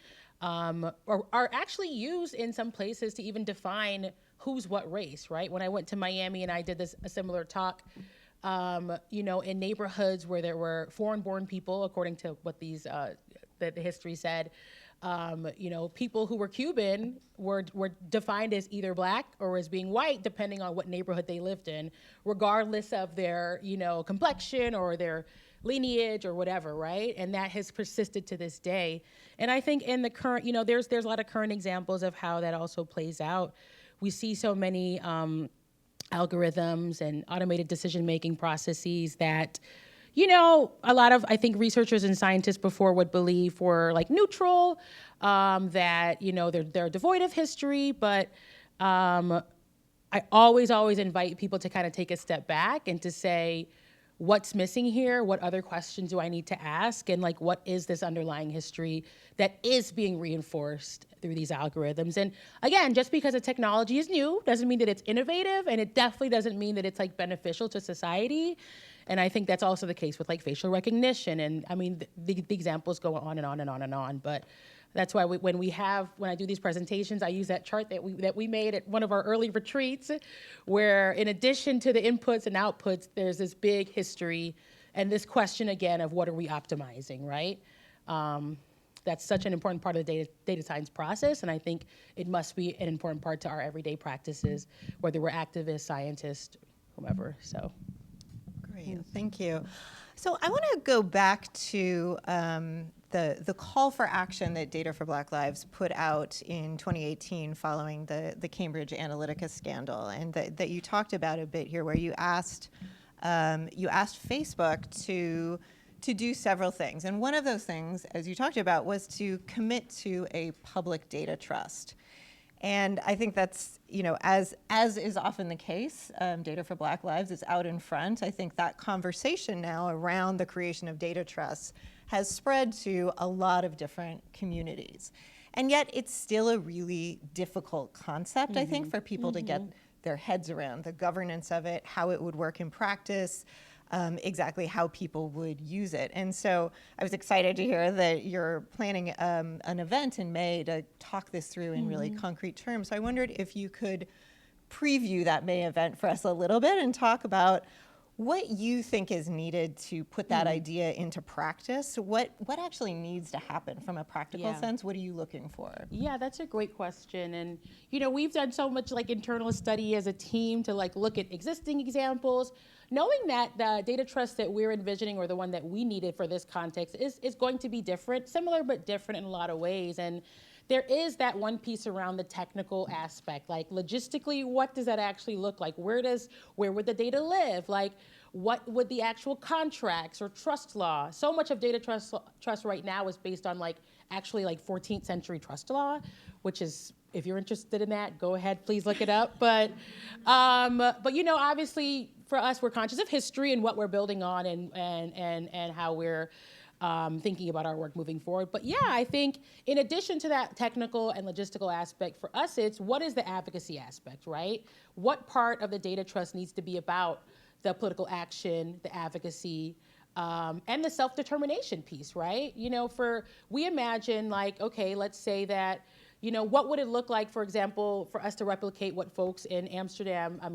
are actually used in some places to even define who's what race, right? When I went to Miami and I did a similar talk, in neighborhoods where there were foreign-born people, according to what the history said, people who were Cuban were defined as either black or as being white, depending on what neighborhood they lived in, regardless of their, complexion or their lineage or whatever, right? And that has persisted to this day. And I think in the current, there's a lot of current examples of how that also plays out. We see so many algorithms and automated decision-making processes that, a lot of, I think, researchers and scientists before would believe were like neutral, that, they're devoid of history, but I always invite people to kind of take a step back and to say, what's missing here? What other questions do I need to ask? And like, what is this underlying history that is being reinforced through these algorithms? And again, just because a technology is new doesn't mean that it's innovative, and it definitely doesn't mean that it's like beneficial to society. And I think that's also the case with like facial recognition. And I mean, the examples go on and on and on and on, but that's why when I do these presentations, I use that chart that we made at one of our early retreats, where in addition to the inputs and outputs, there's this big history and this question again of what are we optimizing, right? That's such an important part of the data science process, and I think it must be an important part to our everyday practices, whether we're activists, scientists, whomever. So, great, thank you. So I want to go back to the call for action that Data for Black Lives put out in 2018 following the Cambridge Analytica scandal, and that you talked about a bit here, where you asked Facebook to do several things. And one of those things, as you talked about, was to commit to a public data trust. And I think that's, as is often the case, Data for Black Lives is out in front. I think that conversation now around the creation of data trusts has spread to a lot of different communities. And yet it's still a really difficult concept, I think, for people to get their heads around the governance of it, how it would work in practice, exactly how people would use it. And so I was excited to hear that you're planning an event in May to talk this through in really concrete terms. So I wondered if you could preview that May event for us a little bit and talk about what you think is needed to put that idea into practice. What actually needs to happen from a practical sense? What are you looking for? Yeah, that's a great question. And, we've done so much like internal study as a team to like look at existing examples, knowing that the data trust that we're envisioning, or the one that we needed for this context, is going to be different, similar but different in a lot of ways. And there is that one piece around the technical aspect, like logistically, what does that actually look like? Where would the data live? Like, what would the actual contracts or trust law? So much of data trust right now is based on actually 14th century trust law, which is, if you're interested in that, go ahead, please look it up. But obviously for us, we're conscious of history and what we're building on, and how we're thinking about our work moving forward. But yeah, I think in addition to that technical and logistical aspect, for us, it's what is the advocacy aspect, right? What part of the data trust needs to be about the political action, the advocacy, and the self-determination piece, right? We imagine okay, let's say that, what would it look like, for example, for us to replicate what folks in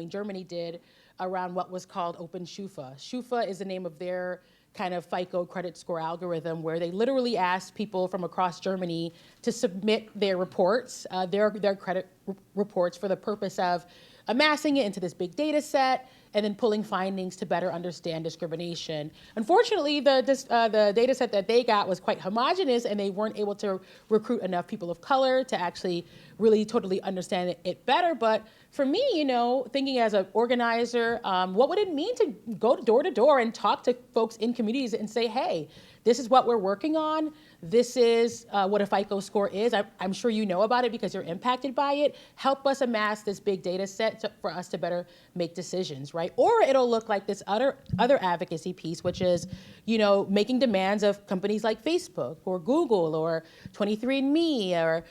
Germany did around what was called Open Schufa. Schufa is the name of their kind of FICO credit score algorithm, where they literally asked people from across Germany to submit their reports, their credit reports, for the purpose of amassing it into this big data set and then pulling findings to better understand discrimination. Unfortunately, the data set that they got was quite homogenous, and they weren't able to recruit enough people of color to actually really totally understand it better. But for me, thinking as an organizer, what would it mean to go door to door and talk to folks in communities and say, hey, this is what we're working on. This is what a FICO score is. I'm sure you know about it because you're impacted by it. Help us amass this big data set for us to better make decisions, right? Or it'll look like this other advocacy piece, which is, making demands of companies like Facebook or Google or 23andMe, or,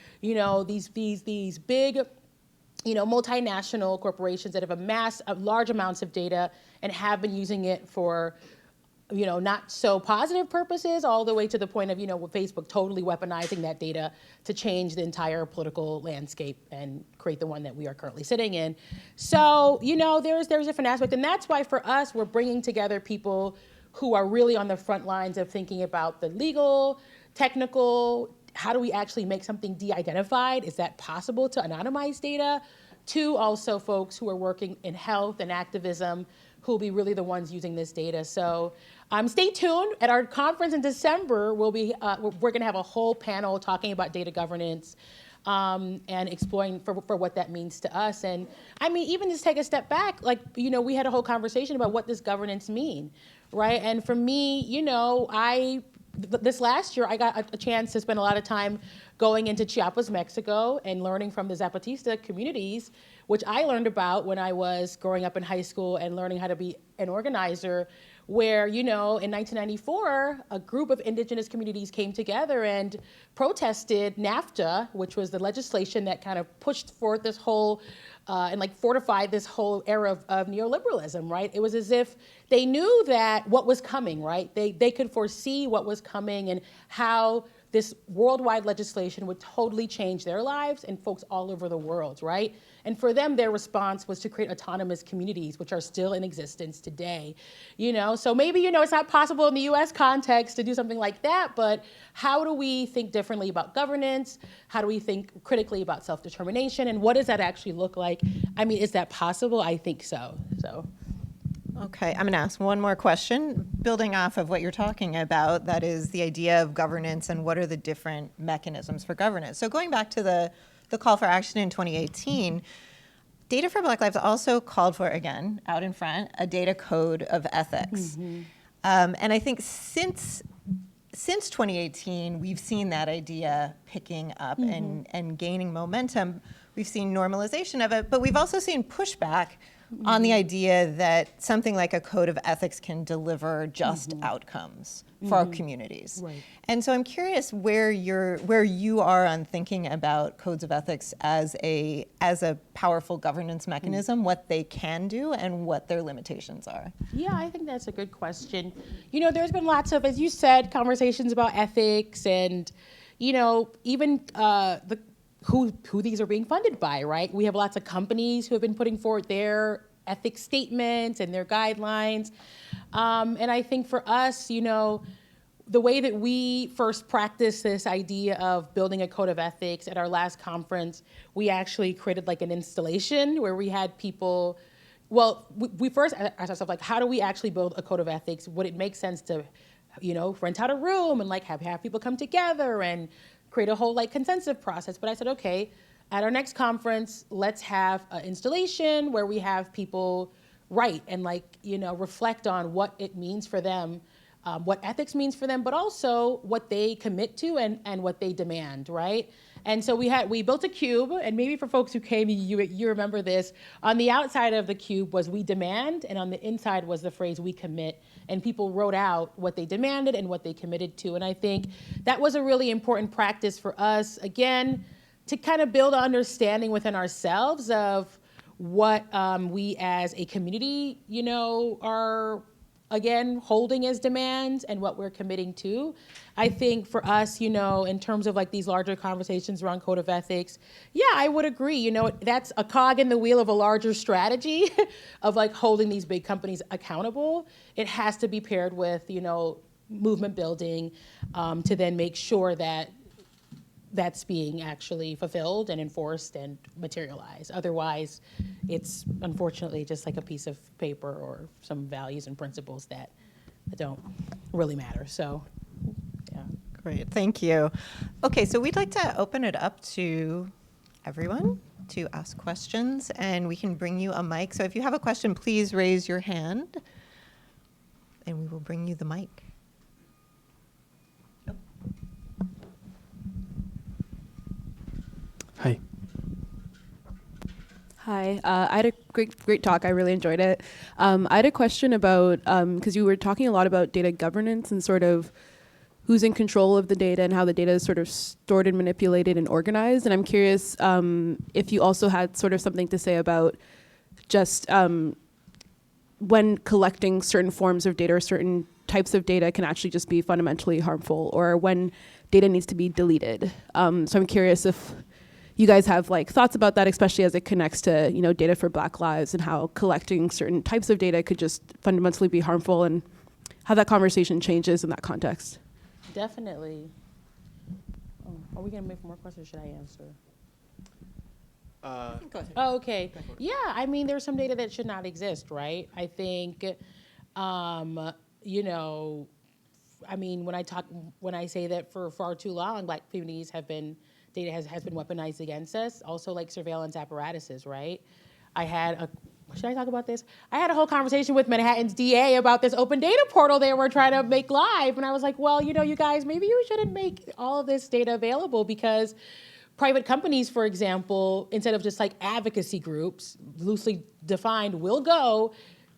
these big, multinational corporations that have amassed large amounts of data and have been using it for not so positive purposes, all the way to the point of, with Facebook totally weaponizing that data to change the entire political landscape and create the one that we are currently sitting in. So, there's different aspects. And that's why for us, we're bringing together people who are really on the front lines of thinking about the legal, technical, how do we actually make something de-identified? Is that possible to anonymize data? To also folks who are working in health and activism, who will be really the ones using this data. So stay tuned. At our conference in December, we're going to have a whole panel talking about data governance and exploring for what that means to us. And even just take a step back, we had a whole conversation about what does governance mean, right? And for me, this last year, I got a chance to spend a lot of time going into Chiapas, Mexico, and learning from the Zapatista communities, which I learned about when I was growing up in high school and learning how to be an organizer, where, in 1994, a group of indigenous communities came together and protested NAFTA, which was the legislation that kind of pushed forth this whole and fortified this whole era of neoliberalism, right? It was as if they knew that what was coming, right? They could foresee what was coming and how this worldwide legislation would totally change their lives and folks all over the world, right? And for them, their response was to create autonomous communities, which are still in existence today. So maybe, it's not possible in the US context to do something like that, but how do we think differently about governance? How do we think critically about self-determination? And what does that actually look like? Is that possible? I think so. Okay, I'm going to ask one more question, building off of what you're talking about, that is the idea of governance and what are the different mechanisms for governance. So going back to the call for action in 2018, Data for Black Lives also called for, again, out in front, a data code of ethics. And I think since 2018, we've seen that idea picking up and gaining momentum. We've seen normalization of it, but we've also seen pushback on the idea that something like a code of ethics can deliver just outcomes for our communities. Right. And so I'm curious where you are on thinking about codes of ethics as a powerful governance mechanism, what they can do and what their limitations are. Yeah, I think that's a good question. There's been lots of, as you said, conversations about ethics and, even who these are being funded by, right? We have lots of companies who have been putting forward their ethics statements and their guidelines. And I think for us, the way that we first practiced this idea of building a code of ethics at our last conference, we actually created like an installation where we had people, we first asked ourselves, like, how do we actually build a code of ethics? Would it make sense to, rent out a room and like have people come together and create a whole like consensus process? But I said, okay, at our next conference, let's have an installation where we have people write and reflect on what it means for them, what ethics means for them, but also what they commit to and what they demand, right? And so we built a cube, and maybe for folks who came, you remember this. On the outside of the cube was "we demand," and on the inside was the phrase "we commit." And people wrote out what they demanded and what they committed to. And I think that was a really important practice for us, again, to kind of build an understanding within ourselves of what we as a community, are, again, holding as demands and what we're committing to. I think for us, in terms of like these larger conversations around code of ethics, yeah, I would agree. That's a cog in the wheel of a larger strategy of like holding these big companies accountable. It has to be paired with, movement building to then make sure that that's being actually fulfilled and enforced and materialized. Otherwise, it's unfortunately just like a piece of paper or some values and principles that don't really matter. So, yeah. Great, thank you. Okay, so we'd like to open it up to everyone to ask questions, and we can bring you a mic. So if you have a question, please raise your hand, and we will bring you the mic. Hi. Hi, I had a great talk. I really enjoyed it. I had a question about, because you were talking a lot about data governance and sort of who's in control of the data and how the data is sort of stored and manipulated and organized. And I'm curious if you also had sort of something to say about just when collecting certain forms of data or certain types of data can actually just be fundamentally harmful, or when data needs to be deleted. So I'm curious if you guys have like thoughts about that, especially as it connects to data for Black lives and how collecting certain types of data could just fundamentally be harmful, and how that conversation changes in that context. Definitely. Are we gonna make more questions, or should I answer? Go ahead. Oh, okay. Yeah, I mean, there's some data that should not exist, right? I think, I mean, when I say that for far too long, Black communities data has been weaponized against us, also like surveillance apparatuses, right? Should I talk about this? I had a whole conversation with Manhattan's DA about this open data portal they were trying to make live, and I was like, well, you guys, maybe you shouldn't make all of this data available, because private companies, for example, instead of just like advocacy groups, loosely defined, will go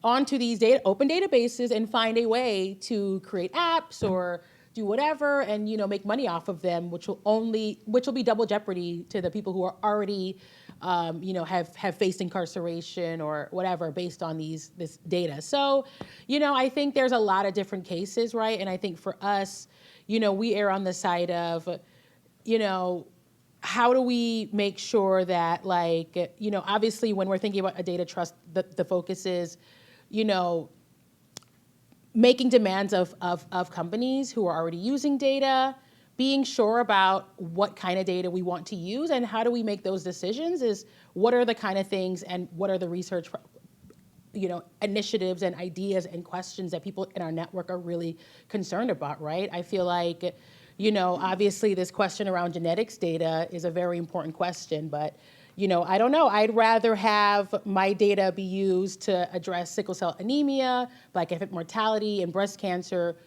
onto these open databases and find a way to create apps or do whatever and make money off of them, which will be double jeopardy to the people who are already have faced incarceration or whatever based on this data. So, I think there's a lot of different cases, right? And I think for us, we err on the side of, how do we make sure that, obviously when we're thinking about a data trust, the focus is, making demands of companies who are already using data, being sure about what kind of data we want to use, and how do we make those decisions is what are the kind of things and what are the research initiatives and ideas and questions that people in our network are really concerned about, right? I feel like, obviously this question around genetics data is a very important question, but I don't know. I'd rather have my data be used to address sickle cell anemia, Black infant mortality, and breast cancer,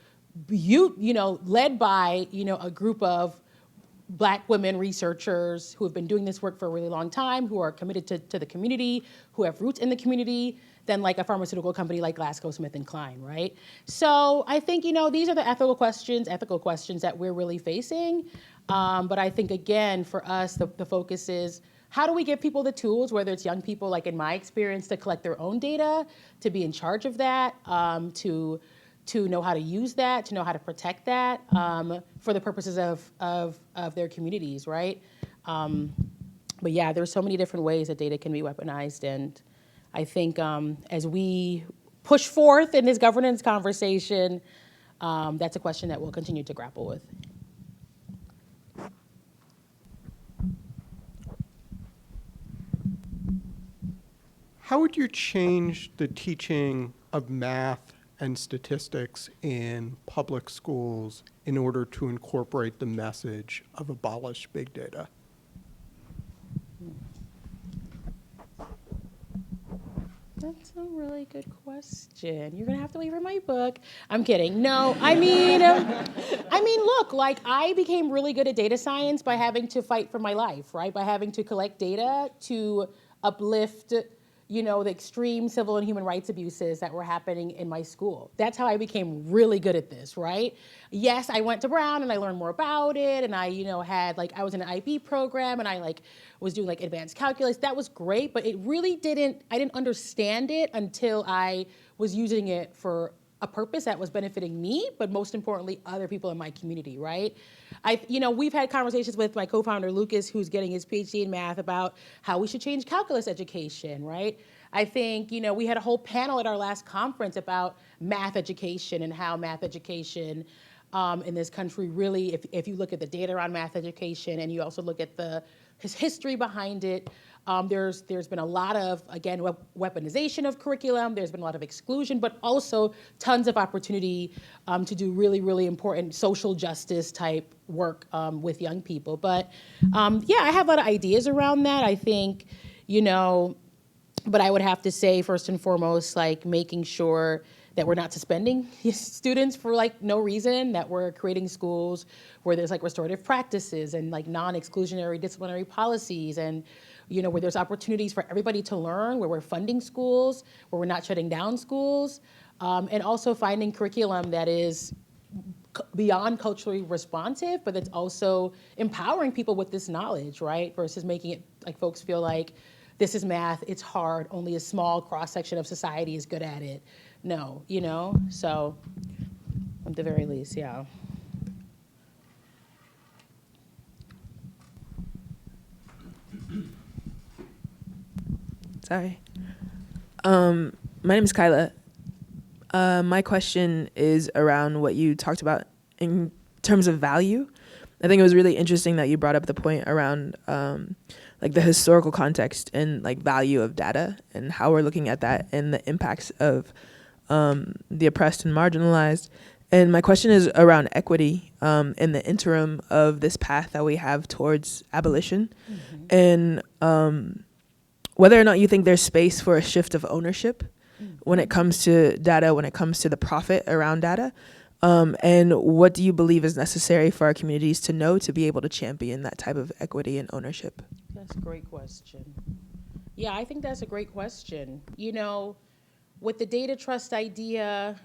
led by a group of Black women researchers who have been doing this work for a really long time, who are committed to the community, who have roots in the community, than like a pharmaceutical company like GlaxoSmithKline, right? So I think, these are the ethical questions that we're really facing. But I think, again, for us, the focus is, how do we give people the tools, whether it's young people, like in my experience, to collect their own data, to be in charge of that, to know how to use that, to know how to protect that for the purposes of their communities, right? But yeah, there's so many different ways that data can be weaponized, and I think as we push forth in this governance conversation, that's a question that we'll continue to grapple with. How would you change the teaching of math and statistics in public schools in order to incorporate the message of abolish big data? That's a really good question. You're gonna have to wait for my book. I'm kidding. No, I mean, look, like I became really good at data science by having to fight for my life, right? By having to collect data to uplift, the extreme civil and human rights abuses that were happening in my school. That's how I became really good at this, right? Yes, I went to Brown and I learned more about it, and I, I was in an IB program, and I was doing advanced calculus. That was great, but it really I didn't understand it until I was using it for a purpose that was benefiting me, but most importantly, other people in my community, right? We've had conversations with my co-founder, Lucas, who's getting his PhD in math, about how we should change calculus education, right? I think, we had a whole panel at our last conference about math education and how math education in this country really, if you look at the data around math education and you also look at his history behind it, there's been a lot of, again, weaponization of curriculum. There's been a lot of exclusion, but also tons of opportunity to do really, really important social justice type work with young people. But yeah, I have a lot of ideas around that. I think, but I would have to say, first and foremost, making sure that we're not suspending students for no reason, that we're creating schools where there's restorative practices and non-exclusionary disciplinary policies, and where there's opportunities for everybody to learn, where we're funding schools, where we're not shutting down schools, and also finding curriculum that is beyond culturally responsive, but that's also empowering people with this knowledge, right? Versus making it folks feel like this is math, it's hard, only a small cross-section of society is good at it. No, so at the very least, yeah. Sorry. My name is Kyla. My question is around what you talked about in terms of value. I think it was really interesting that you brought up the point around the historical context and value of data and how we're looking at that and the impacts of the oppressed and marginalized. And my question is around equity in the interim of this path that we have towards abolition, and whether or not you think there's space for a shift of ownership when it comes to data, when it comes to the profit around data, and what do you believe is necessary for our communities to know to be able to champion that type of equity and ownership? That's a great question. Yeah, I think that's a great question. With the data trust idea,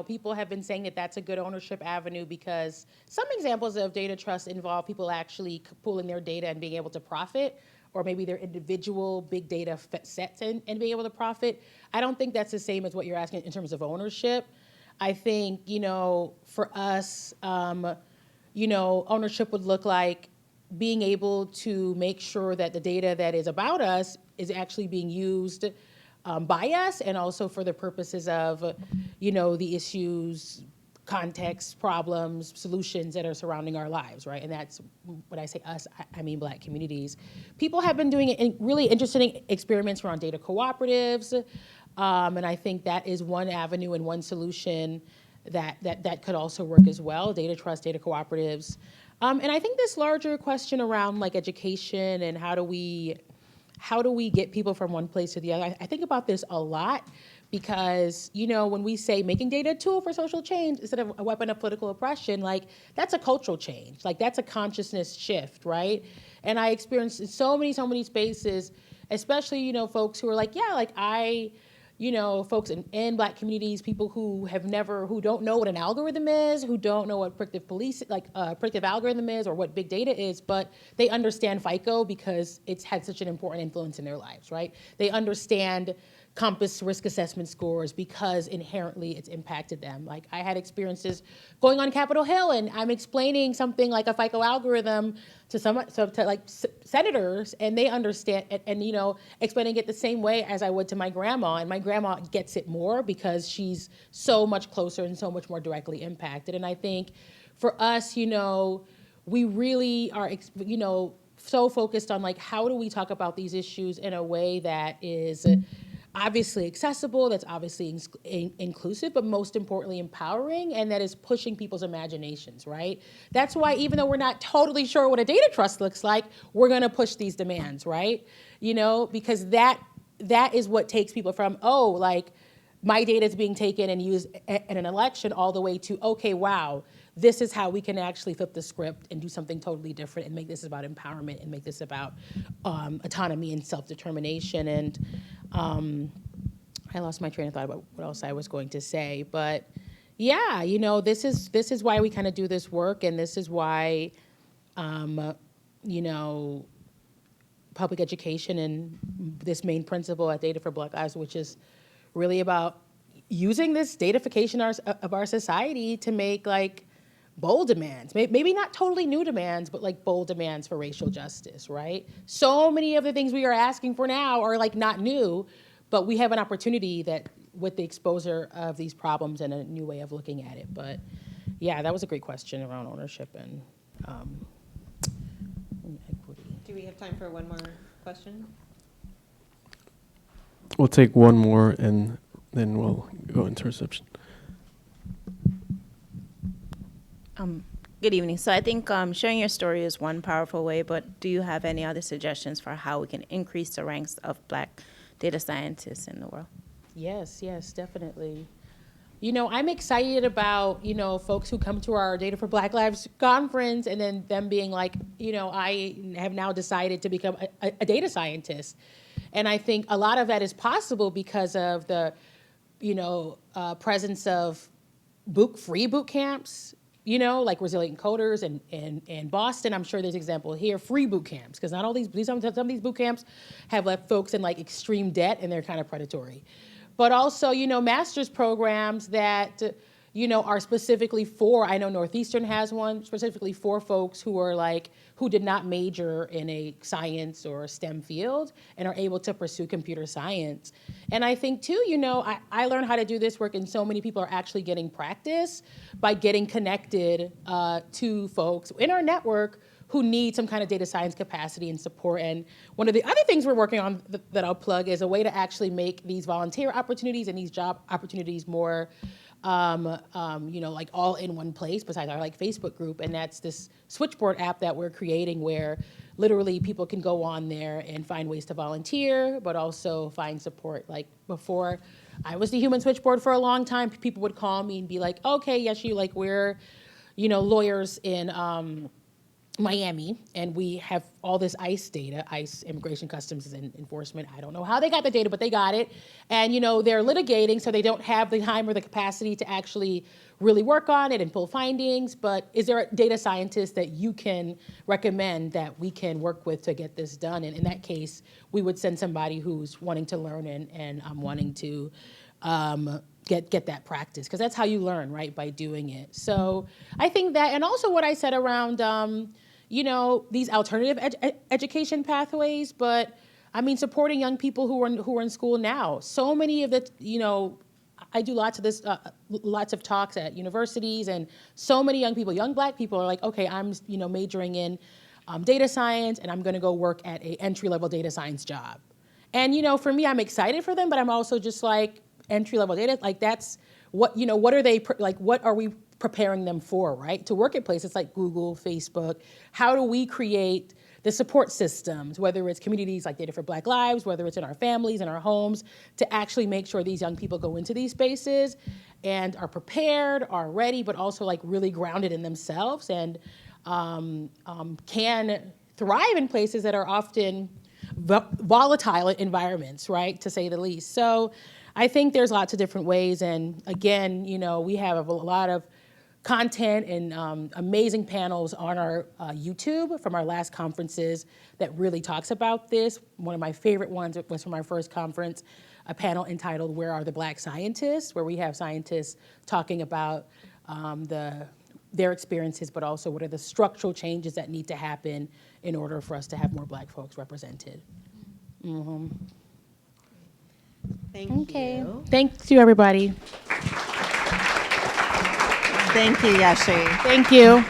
people have been saying that that's a good ownership avenue because some examples of data trust involve people actually pooling their data and being able to profit, or maybe their individual big data sets and being able to profit. I don't think that's the same as what you're asking in terms of ownership. I think, for us, ownership would look like being able to make sure that the data that is about us is actually being used by us, and also for the purposes of, the issues, context, problems, solutions that are surrounding our lives, right? And that's, when I say us, I mean Black communities. People have been doing really interesting experiments around data cooperatives, and I think that is one avenue and one solution that could also work as well, data trust, data cooperatives. And I think this larger question around education and how do we get people from one place to the other, I think about this a lot Because, when we say making data a tool for social change instead of a weapon of political oppression, like, that's a cultural change. Like, that's a consciousness shift, right? And I experienced in so many spaces, especially, folks who are like, yeah, like folks in Black communities, people who don't know what an algorithm is, who don't know what predictive algorithm is or what big data is, but they understand FICO because it's had such an important influence in their lives, right? They understand Compass risk assessment scores because inherently it's impacted them. Like, I had experiences going on Capitol Hill and I'm explaining something like a FICO algorithm to senators, and they understand and explaining it the same way as I would to my grandma, and my grandma gets it more because she's so much closer and so much more directly impacted. And I think for us, we really are so focused on, like, how do we talk about these issues in a way that is obviously accessible, that's obviously inclusive, but most importantly empowering, and that is pushing people's imaginations, right? That's why, even though we're not totally sure what a data trust looks like, we're gonna push these demands, right? Because that is what takes people from, oh, like, my data is being taken and used in an election, all the way to, okay, wow, this is how we can actually flip the script and do something totally different and make this about empowerment and make this about autonomy and self-determination. And I lost my train of thought about what else I was going to say. But yeah, this is why we kind of do this work, and this is why, public education and this main principle at Data for Black Lives, which is really about using this datafication of our society to make, like, bold demands, maybe not totally new demands, but like bold demands for racial justice, right? So many of the things we are asking for now are, like, not new, but we have an opportunity that with the exposure of these problems and a new way of looking at it. But yeah, that was a great question around ownership and equity. Do we have time for one more question? We'll take one more and then we'll go into reception. Good evening. So I think sharing your story is one powerful way, but do you have any other suggestions for how we can increase the ranks of Black data scientists in the world? Yes, definitely. I'm excited about, folks who come to our Data for Black Lives conference and then them being like, I have now decided to become a data scientist. And I think a lot of that is possible because of the, presence of free boot camps, like Resilient Coders and Boston. I'm sure there's an example here, free boot camps, because not all some of these boot camps have left folks in, like, extreme debt, and they're kind of predatory. But also, master's programs that, are specifically for, I know Northeastern has one, specifically for folks who are, like, who did not major in a science or a STEM field and are able to pursue computer science. And I think too, I learned how to do this work, and so many people are actually getting practice by getting connected to folks in our network who need some kind of data science capacity and support. And one of the other things we're working on that I'll plug is a way to actually make these volunteer opportunities and these job opportunities more like all in one place besides our, like, Facebook group. And that's this switchboard app that we're creating where literally people can go on there and find ways to volunteer, but also find support. Like, before I was the human switchboard for a long time, people would call me and be like, okay, Yeshi, like, we're, lawyers in Miami, and we have all this ICE data, ICE, Immigration, Customs, and Enforcement. I don't know how they got the data, but they got it. And, they're litigating, so they don't have the time or the capacity to actually really work on it and pull findings. But is there a data scientist that you can recommend that we can work with to get this done? And in that case, we would send somebody who's wanting to learn and wanting to get that practice, because that's how you learn, right, by doing it. So I think that, and also what I said around these alternative education pathways, but I mean, supporting young people who are in school now. So many of the, I do lots of talks at universities, and so many young people, young Black people, are like, okay, I'm majoring in data science, and I'm going to go work at a entry-level data science job. And for me, I'm excited for them, but I'm also just like, entry-level data, like, that's what what are they like? What are we preparing them for, right? To work at places like Google, Facebook. How do we create the support systems, whether it's communities like Data for Black Lives, whether it's in our families, in our homes, to actually make sure these young people go into these spaces and are prepared, are ready, but also like really grounded in themselves and can thrive in places that are often volatile environments, right, to say the least. So I think there's lots of different ways. And again, you know, we have a lot of content and amazing panels on our YouTube from our last conferences that really talks about this. One of my favorite ones was from our first conference, a panel entitled "Where Are the Black Scientists?", where we have scientists talking about their experiences, but also what are the structural changes that need to happen in order for us to have more Black folks represented. Thank you. Thank you, everybody. Thank you, Yeshi. Thank you.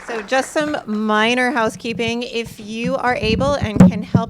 So just some minor housekeeping. If you are able and can help